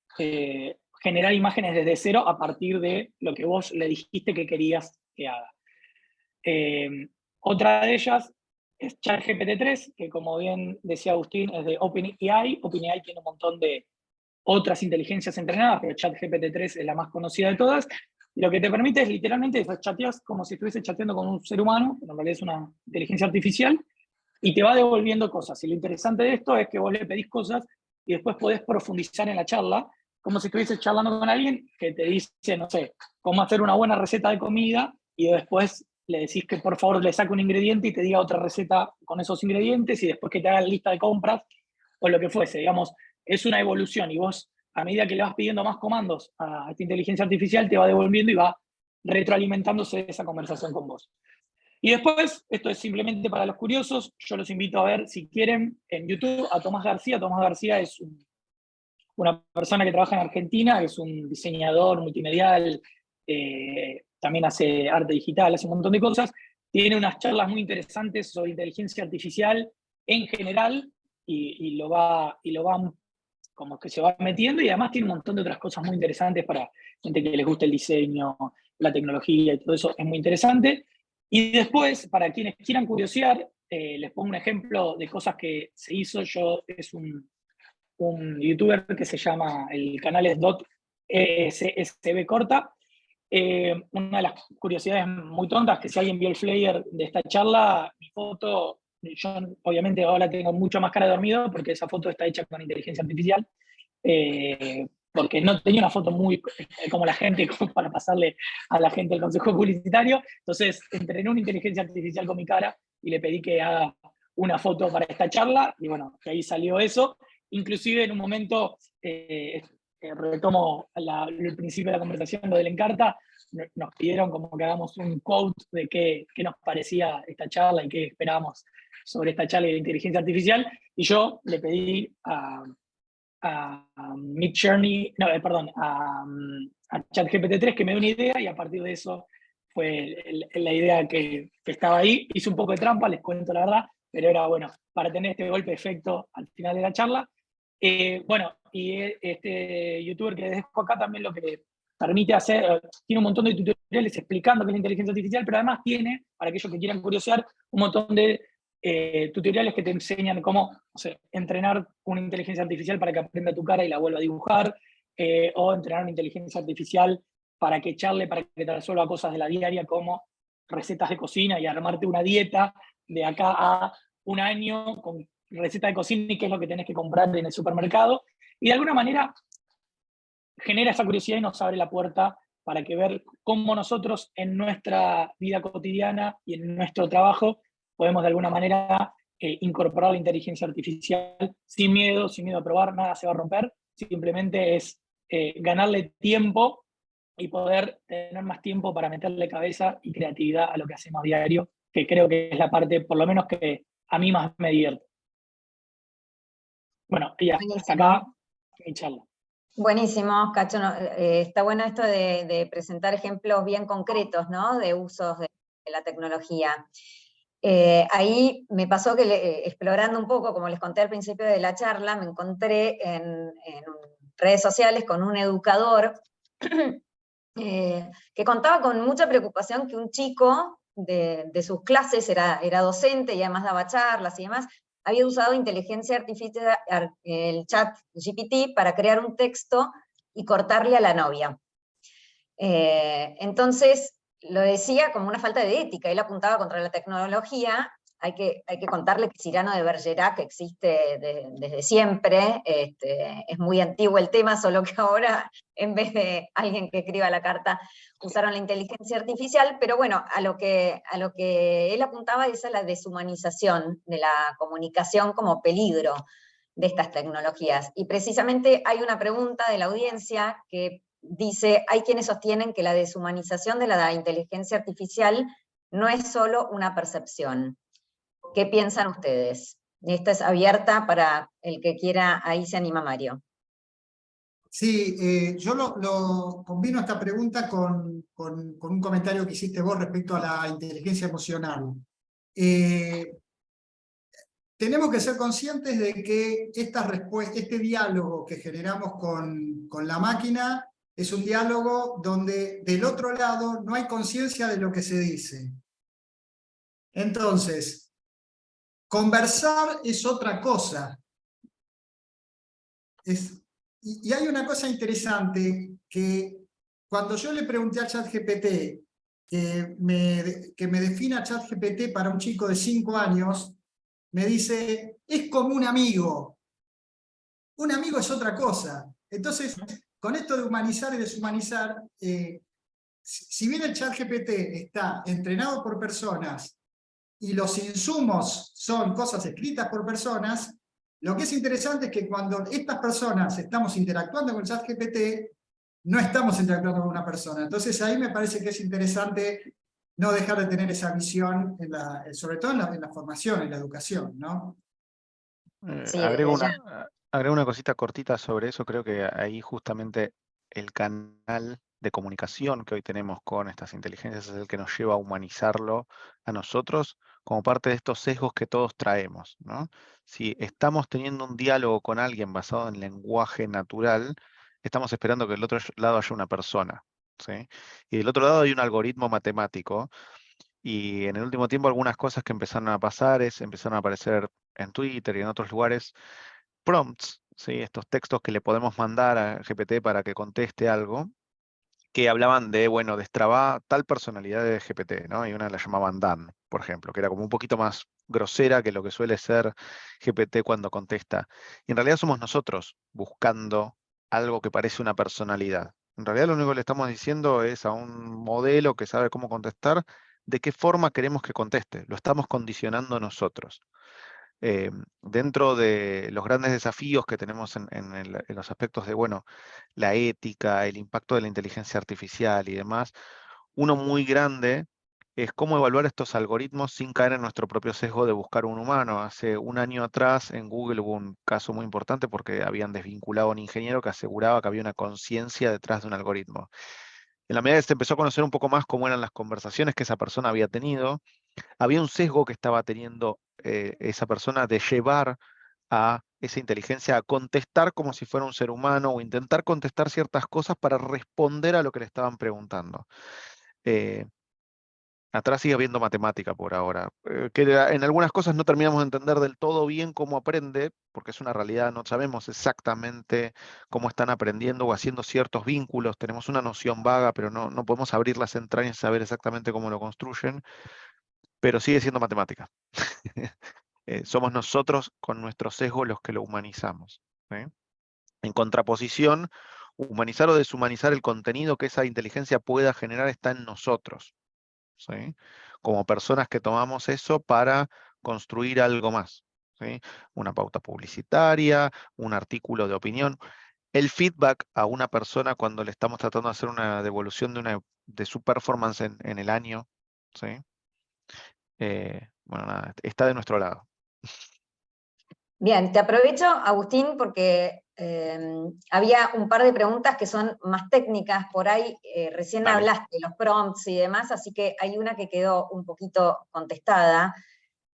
generar imágenes desde cero a partir de lo que vos le dijiste que querías que haga. Otra de ellas es ChatGPT-3, que como bien decía Agustín, es de OpenAI. OpenAI tiene un montón de otras inteligencias entrenadas, pero ChatGPT-3 es la más conocida de todas. Lo que te permite es literalmente chateas como si estuviese chateando con un ser humano, que en realidad es una inteligencia artificial, y te va devolviendo cosas. Y lo interesante de esto es que vos le pedís cosas y después podés profundizar en la charla, como si estuvieses charlando con alguien que te dice, no sé, cómo hacer una buena receta de comida, y después le decís que por favor le saque un ingrediente y te diga otra receta con esos ingredientes, y después que te haga la lista de compras, o lo que fuese. Digamos, es una evolución, y vos a medida que le vas pidiendo más comandos a esta inteligencia artificial, te va devolviendo y va retroalimentándose esa conversación con vos. Y después, esto es simplemente para los curiosos, yo los invito a ver, si quieren, en YouTube a Tomás García. Tomás García es una persona que trabaja en Argentina, que es un diseñador multimedial, también hace arte digital, hace un montón de cosas. Tiene unas charlas muy interesantes sobre inteligencia artificial en general, y lo va como que se va metiendo, y además tiene un montón de otras cosas muy interesantes para gente que les gusta el diseño, la tecnología y todo eso, es muy interesante. Y después, para quienes quieran curiosear, les pongo un ejemplo de cosas que se hizo. Es un youtuber que se llama, el canal es .esb corta. Una de las curiosidades muy tontas, que si alguien vio el flyer de esta charla, mi foto, yo obviamente ahora tengo mucho más cara de dormido porque esa foto está hecha con inteligencia artificial, porque no tenía una foto muy como la gente, como para pasarle a la gente del consejo publicitario. Entonces entrené una inteligencia artificial con mi cara y le pedí que haga una foto para esta charla, y bueno, que ahí salió eso. Inclusive en un momento, retomo el principio de la conversación, lo del Encarta, nos pidieron como que hagamos un quote de qué nos parecía esta charla y qué esperábamos sobre esta charla de inteligencia artificial, y yo le pedí a Midjourney, no, perdón, a ChatGPT 3 que me dé una idea, y a partir de eso fue la idea que estaba ahí. Hice un poco de trampa, les cuento la verdad, pero era bueno, para tener este golpe de efecto al final de la charla. Bueno, y este youtuber que dejo acá también lo que permite hacer, tiene un montón de tutoriales explicando qué es la inteligencia artificial, pero además tiene, para aquellos que quieran curiosear, un montón de tutoriales que te enseñan cómo, no sé, entrenar una inteligencia artificial para que aprenda tu cara y la vuelva a dibujar, o entrenar una inteligencia artificial para que para que te resuelva cosas de la diaria, como recetas de cocina y armarte una dieta de acá a un año con receta de cocina y qué es lo que tenés que comprar en el supermercado. Y de alguna manera genera esa curiosidad y nos abre la puerta para que ver cómo nosotros en nuestra vida cotidiana y en nuestro trabajo podemos de alguna manera incorporar la inteligencia artificial sin miedo a probar. Nada se va a romper, simplemente es ganarle tiempo y poder tener más tiempo para meterle cabeza y creatividad a lo que hacemos diario, que creo que es la parte, por lo menos, que a mí más me divierte. Bueno, y hasta acá mi charla. Buenísimo, Cacho. Está bueno esto de presentar ejemplos bien concretos, ¿no? De usos de la tecnología. Ahí me pasó que explorando un poco, como les conté al principio de la charla, me encontré en redes sociales con un educador que contaba con mucha preocupación que un chico de sus clases, era docente y además daba charlas y demás, había usado inteligencia artificial, el chat GPT, para crear un texto y cortarle a la novia. Entonces, lo decía como una falta de ética. Él apuntaba contra la tecnología. Hay que contarle que Cyrano de Bergerac existe desde siempre. Es muy antiguo el tema, solo que ahora, en vez de alguien que escriba la carta, usaron la inteligencia artificial. Pero bueno, a lo que él apuntaba es a la deshumanización de la comunicación como peligro de estas tecnologías. Y precisamente hay una pregunta de la audiencia que dice: hay quienes sostienen que la deshumanización de la inteligencia artificial no es solo una percepción. ¿Qué piensan ustedes? Esta es abierta para el que quiera, ahí se anima Mario. Sí, yo lo combino esta pregunta con un comentario que hiciste vos respecto a la inteligencia emocional. Tenemos que ser conscientes de que este diálogo que generamos con la máquina es un diálogo donde del otro lado no hay conciencia de lo que se dice. Entonces, conversar es otra cosa. Y hay una cosa interesante, que cuando yo le pregunté a ChatGPT que me defina ChatGPT para un chico de 5 años, me dice: es como un amigo. Un amigo es otra cosa. Entonces, con esto de humanizar y deshumanizar, si bien el ChatGPT está entrenado por personas y los insumos son cosas escritas por personas, Lo que es interesante es que cuando estas personas estamos interactuando con el ChatGPT, no estamos interactuando con una persona. Entonces ahí me parece que es interesante no dejar de tener esa visión, sobre todo en la formación, en la educación, ¿no? Sí, Agrego desde ya. agrego una cosita cortita sobre eso. Creo que ahí justamente el canal de comunicación que hoy tenemos con estas inteligencias es el que nos lleva a humanizarlo a nosotros como parte de estos sesgos que todos traemos, ¿no? Si estamos teniendo un diálogo con alguien basado en lenguaje natural, estamos esperando que del otro lado haya una persona, ¿sí? Y del otro lado hay un algoritmo matemático. Y en el último tiempo algunas cosas que empezaron a pasar empezaron a aparecer en Twitter y en otros lugares, prompts, ¿sí? Estos textos que le podemos mandar a GPT para que conteste algo, que hablaban de, bueno, destrabá tal personalidad de GPT, ¿no? Y una la llamaban Dan, por ejemplo, que era como un poquito más grosera que lo que suele ser GPT cuando contesta. Y en realidad somos nosotros buscando algo que parece una personalidad. En realidad lo único que le estamos diciendo es a un modelo que sabe cómo contestar, de qué forma queremos que conteste. Lo estamos condicionando nosotros. Dentro de los grandes desafíos que tenemos en los aspectos de, bueno, la ética, el impacto de la inteligencia artificial y demás, uno muy grande es cómo evaluar estos algoritmos sin caer en nuestro propio sesgo de buscar un humano. Hace un año atrás en Google hubo un caso muy importante porque habían desvinculado a un ingeniero que aseguraba que había una conciencia detrás de un algoritmo. En la medida que se empezó a conocer un poco más cómo eran las conversaciones que esa persona había tenido, había un sesgo que estaba teniendo esa persona de llevar a esa inteligencia a contestar como si fuera un ser humano o intentar contestar ciertas cosas para responder a lo que le estaban preguntando. Eh, Atrás sigue habiendo matemática por ahora, en algunas cosas no terminamos de entender del todo bien cómo aprende, porque es una realidad, no sabemos exactamente cómo están aprendiendo o haciendo ciertos vínculos, tenemos una noción vaga, pero no podemos abrir las entrañas y saber exactamente cómo lo construyen, pero sigue siendo matemática. Somos nosotros con nuestro sesgo los que lo humanizamos, ¿sí? En contraposición, humanizar o deshumanizar el contenido que esa inteligencia pueda generar está en nosotros, ¿sí? Como personas que tomamos eso para construir algo más, ¿sí? Una pauta publicitaria, un artículo de opinión. El feedback a una persona cuando le estamos tratando de hacer una devolución de su performance en el año, ¿sí? Bueno, nada, está de nuestro lado. Bien, te aprovecho, Agustín, porque había un par de preguntas que son más técnicas por ahí. Recién Dale. hablaste de los prompts y demás, así que hay una que quedó un poquito contestada,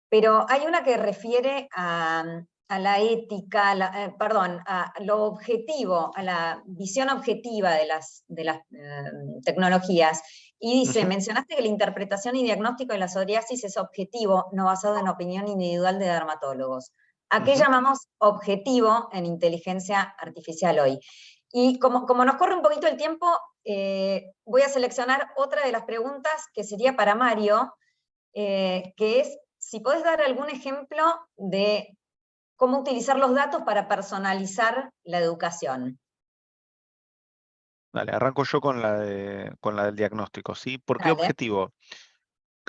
pero hay una que refiere a la ética, perdón, a lo objetivo, a la visión objetiva de las tecnologías. Y dice, mencionaste que la interpretación y diagnóstico de la psoriasis es objetivo, no basado en opinión individual de dermatólogos. ¿A qué llamamos objetivo en inteligencia artificial hoy? Y como nos corre un poquito el tiempo, voy a seleccionar otra de las preguntas que sería para Mario, que es si podés dar algún ejemplo de cómo utilizar los datos para personalizar la educación. Dale, arranco yo con la del diagnóstico, ¿sí? ¿Por qué Dale. objetivo?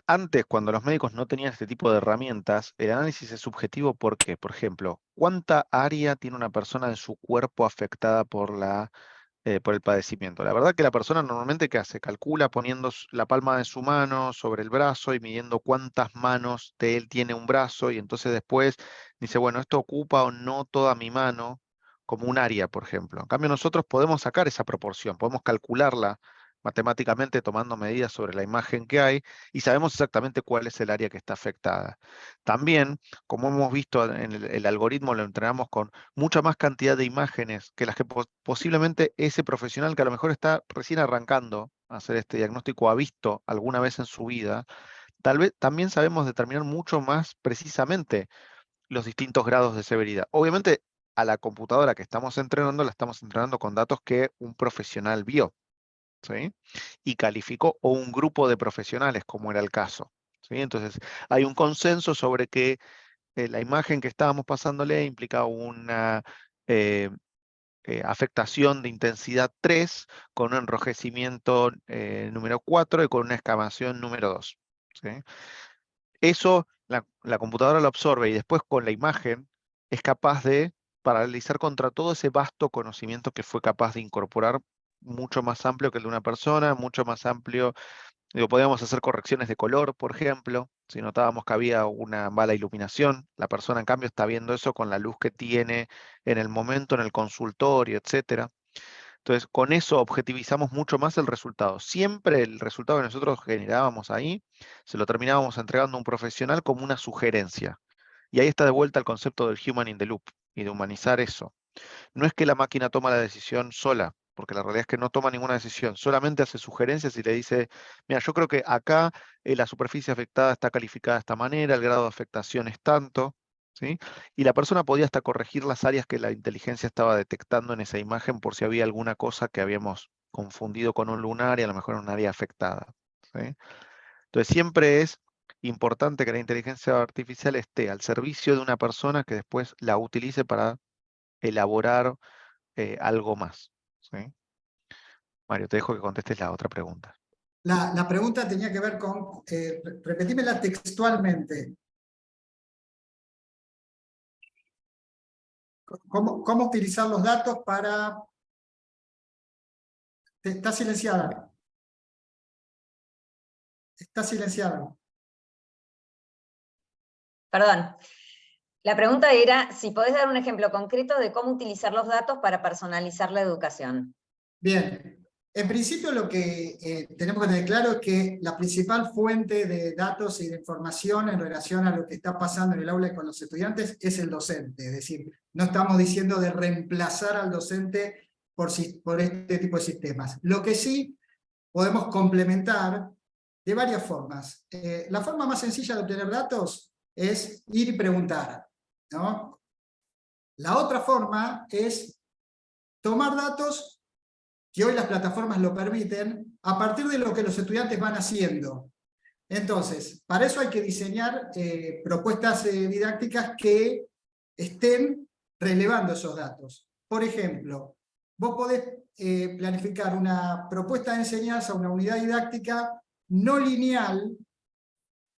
Antes, cuando los médicos no tenían este tipo de herramientas, el análisis es subjetivo porque, por ejemplo, ¿cuánta área tiene una persona de su cuerpo afectada por el padecimiento? La verdad que la persona normalmente, ¿qué hace? Calcula poniendo la palma de su mano sobre el brazo y midiendo cuántas manos de él tiene un brazo, y entonces después dice, bueno, esto ocupa o no toda mi mano como un área, por ejemplo. En cambio, nosotros podemos sacar esa proporción, podemos calcularla matemáticamente tomando medidas sobre la imagen que hay y sabemos exactamente cuál es el área que está afectada. También, como hemos visto en el algoritmo, lo entrenamos con mucha más cantidad de imágenes que las que posiblemente ese profesional que a lo mejor está recién arrancando a hacer este diagnóstico ha visto alguna vez en su vida. Tal vez también sabemos determinar mucho más precisamente los distintos grados de severidad. Obviamente, a la computadora que estamos entrenando, la estamos entrenando con datos que un profesional vio, ¿sí? Y calificó, o un grupo de profesionales, como era el caso, ¿sí? Entonces, hay un consenso sobre que la imagen que estábamos pasándole implicaba una eh, afectación de intensidad 3 con un enrojecimiento número 4 y con una escamación número 2, ¿sí? Eso la computadora lo absorbe y después con la imagen es capaz de paralizar contra todo ese vasto conocimiento que fue capaz de incorporar, mucho más amplio que el de una persona, mucho más amplio. Digo, podíamos hacer correcciones de color, por ejemplo, si notábamos que había una mala iluminación, la persona en cambio está viendo eso con la luz que tiene en el momento, en el consultorio, etcétera. Entonces, con eso objetivizamos mucho más el resultado. Siempre el resultado que nosotros generábamos ahí, se lo terminábamos entregando a un profesional como una sugerencia. Y ahí está de vuelta el concepto del human in the loop y de humanizar eso. No es que la máquina toma la decisión sola, porque la realidad es que no toma ninguna decisión, solamente hace sugerencias y le dice, mira, yo creo que acá la superficie afectada está calificada de esta manera, el grado de afectación es tanto, ¿sí? Y la persona podía hasta corregir las áreas que la inteligencia estaba detectando en esa imagen por si había alguna cosa que habíamos confundido con un lunar y a lo mejor un área afectada, ¿sí? Entonces siempre es importante que la inteligencia artificial esté al servicio de una persona que después la utilice para elaborar algo más, ¿sí? Mario, te dejo que contestes la otra pregunta. La pregunta tenía que ver con, repetímela textualmente. ¿Cómo utilizar los datos para... Está silenciada. Está silenciada. Perdón. La pregunta era si podés dar un ejemplo concreto de cómo utilizar los datos para personalizar la educación. Bien. En principio lo que tenemos que tener claro es que la principal fuente de datos y de información en relación a lo que está pasando en el aula y con los estudiantes es el docente. Es decir, no estamos diciendo de reemplazar al docente por este tipo de sistemas. Lo que sí podemos complementar de varias formas. La forma más sencilla de obtener datos es ir y preguntar, ¿no? La otra forma es tomar datos, que hoy las plataformas lo permiten, a partir de lo que los estudiantes van haciendo. Entonces, para eso hay que diseñar propuestas didácticas que estén relevando esos datos. Por ejemplo, vos podés planificar una propuesta de enseñanza, una unidad didáctica no lineal,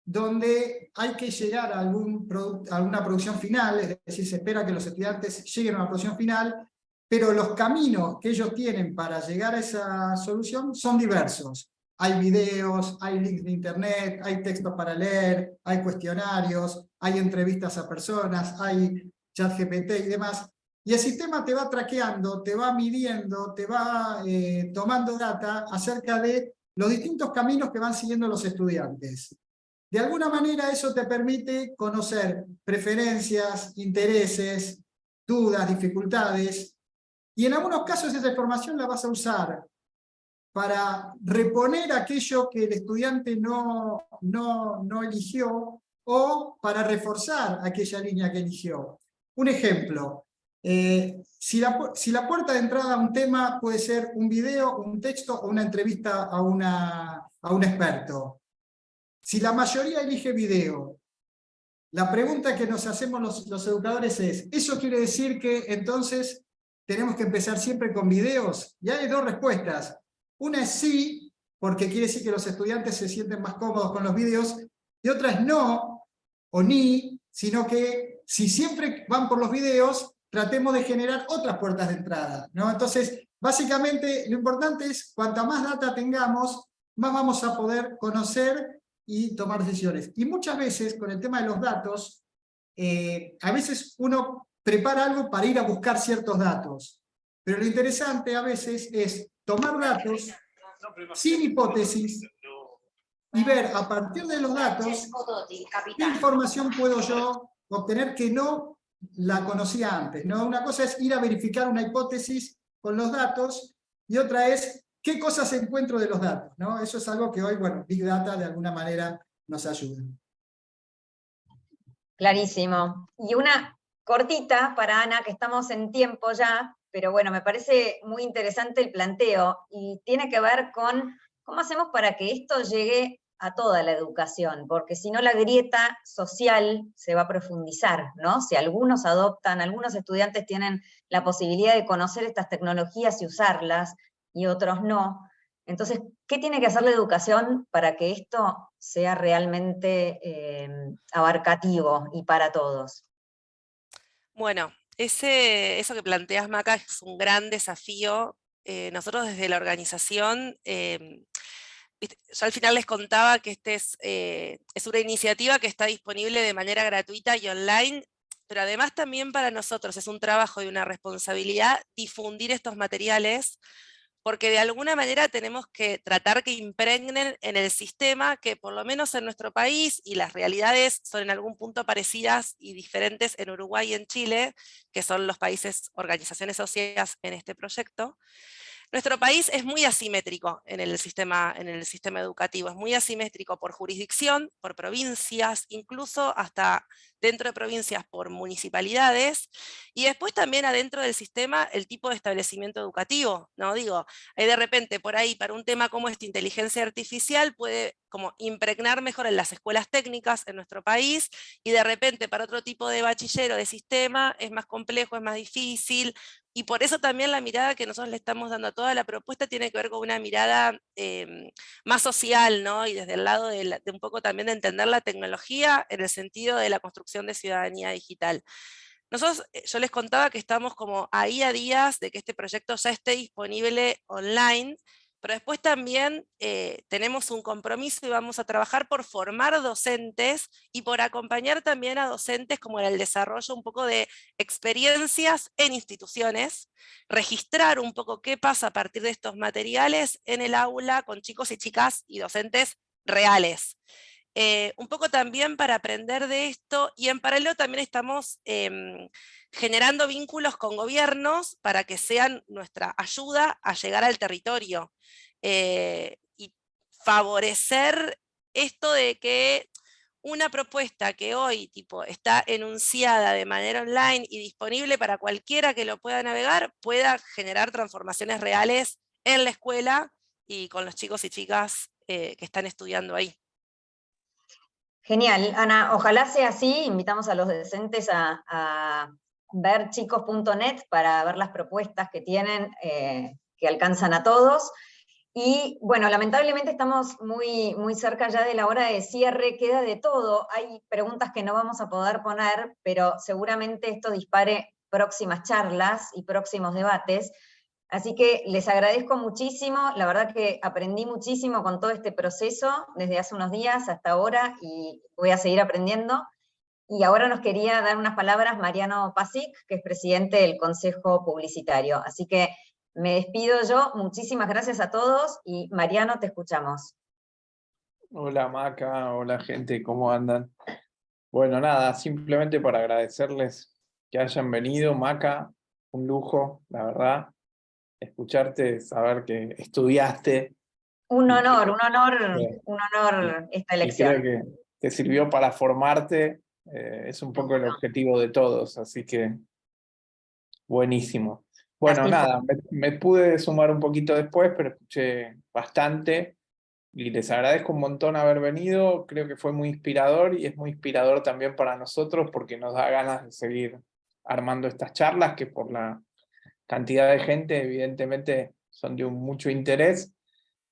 donde hay que llegar a alguna producción final, es decir, se espera que los estudiantes lleguen a una producción final, pero los caminos que ellos tienen para llegar a esa solución son diversos. Hay videos, hay links de internet, hay textos para leer, hay cuestionarios, hay entrevistas a personas, hay ChatGPT y demás. Y el sistema te va traqueando, te va midiendo, te va tomando data acerca de los distintos caminos que van siguiendo los estudiantes. De alguna manera eso te permite conocer preferencias, intereses, dudas, dificultades, y en algunos casos esa información la vas a usar para reponer aquello que el estudiante no eligió, o para reforzar aquella línea que eligió. Un ejemplo, si la puerta de entrada a un tema puede ser un video, un texto o una entrevista a un experto. Si la mayoría elige video, la pregunta que nos hacemos los educadores es, ¿eso quiere decir que entonces tenemos que empezar siempre con videos? Y hay dos respuestas. Una es sí, porque quiere decir que los estudiantes se sienten más cómodos con los videos, y otra es no, o ni, sino que si siempre van por los videos, tratemos de generar otras puertas de entrada, ¿no? Entonces, básicamente, lo importante es, cuanta más data tengamos, más vamos a poder conocer y tomar decisiones. Y muchas veces, con el tema de los datos, a veces uno prepara algo para ir a buscar ciertos datos, pero lo interesante a veces es tomar datos sin hipótesis y ver a partir de los datos qué información puedo yo obtener que no la conocía antes, ¿no? Una cosa es ir a verificar una hipótesis con los datos y otra es qué cosas encuentro de los datos, ¿no? Eso es algo que hoy, bueno, Big Data de alguna manera nos ayuda. Clarísimo. Y una cortita para Ana, que estamos en tiempo ya, pero bueno, me parece muy interesante el planteo y tiene que ver con cómo hacemos para que esto llegue a toda la educación, porque si no la grieta social se va a profundizar, ¿no? Si algunos adoptan, algunos estudiantes tienen la posibilidad de conocer estas tecnologías y usarlas, y otros no. Entonces, ¿qué tiene que hacer la educación para que esto sea realmente abarcativo y para todos? Bueno, eso que planteas, Maca, es un gran desafío. Nosotros desde la organización, yo al final les contaba que es una iniciativa que está disponible de manera gratuita y online, pero además también para nosotros es un trabajo y una responsabilidad difundir estos materiales, porque de alguna manera tenemos que tratar que impregnen en el sistema, que por lo menos en nuestro país, y las realidades son en algún punto parecidas y diferentes en Uruguay y en Chile, que son los países, organizaciones sociales en este proyecto. Nuestro país es muy asimétrico en el sistema educativo, es muy asimétrico por jurisdicción, por provincias, incluso hasta dentro de provincias por municipalidades, y después también adentro del sistema el tipo de establecimiento educativo, ¿no? Digo, de repente por ahí para un tema como esta inteligencia artificial puede como impregnar mejor en las escuelas técnicas en nuestro país, y de repente para otro tipo de bachiller o de sistema es más complejo, es más difícil. Y por eso también la mirada que nosotros le estamos dando a toda la propuesta tiene que ver con una mirada más social, ¿no? Y desde el lado de un poco también de entender la tecnología en el sentido de la construcción de ciudadanía digital. Nosotros, yo les contaba que estamos como ahí a días de que este proyecto ya esté disponible online, pero después también tenemos un compromiso y vamos a trabajar por formar docentes y por acompañar también a docentes como en el desarrollo un poco de experiencias en instituciones, registrar un poco qué pasa a partir de estos materiales en el aula con chicos y chicas y docentes reales. Un poco también para aprender de esto, y en paralelo también estamos generando vínculos con gobiernos para que sean nuestra ayuda a llegar al territorio y favorecer esto de que una propuesta que hoy está enunciada de manera online y disponible para cualquiera que lo pueda navegar, pueda generar transformaciones reales en la escuela y con los chicos y chicas que están estudiando ahí. Genial, Ana, ojalá sea así. Invitamos a los docentes a ver chicos.net para ver las propuestas que tienen, que alcanzan a todos. Y bueno, lamentablemente estamos muy, muy cerca ya de la hora de cierre, queda de todo. Hay preguntas que no vamos a poder poner, pero seguramente esto dispare próximas charlas y próximos debates. Así que les agradezco muchísimo, la verdad que aprendí muchísimo con todo este proceso, desde hace unos días hasta ahora, y voy a seguir aprendiendo. Y ahora nos quería dar unas palabras Mariano Pasic, que es presidente del Consejo Publicitario. Así que me despido yo, muchísimas gracias a todos, y Mariano, te escuchamos. Hola Maca, hola gente, ¿cómo andan? Bueno, nada, simplemente para agradecerles que hayan venido, Maca, un lujo, la verdad, escucharte, saber que estudiaste. Un y honor, que- un honor esta y elección. creo que sirvió para formarte, es un poco el objetivo de todos, así que buenísimo. Bueno, Así nada, me pude sumar un poquito después, pero escuché bastante. Y les agradezco un montón haber venido, creo que fue muy inspirador y es muy inspirador también para nosotros porque nos da ganas de seguir armando estas charlas que por la cantidad de gente evidentemente son de mucho interés,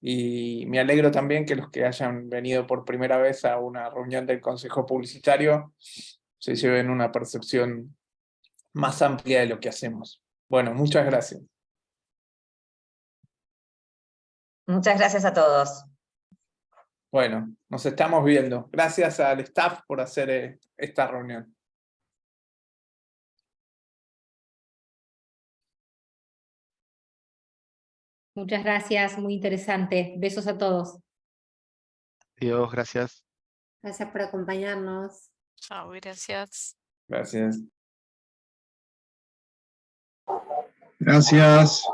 y me alegro también que los que hayan venido por primera vez a una reunión del Consejo Publicitario se lleven una percepción más amplia de lo que hacemos. Bueno, muchas gracias. Muchas gracias a todos. Bueno, nos estamos viendo. Gracias al staff por hacer esta reunión. Muchas gracias, muy interesante. Besos a todos. Dios, gracias. Gracias por acompañarnos. Chao, gracias. Gracias. Gracias.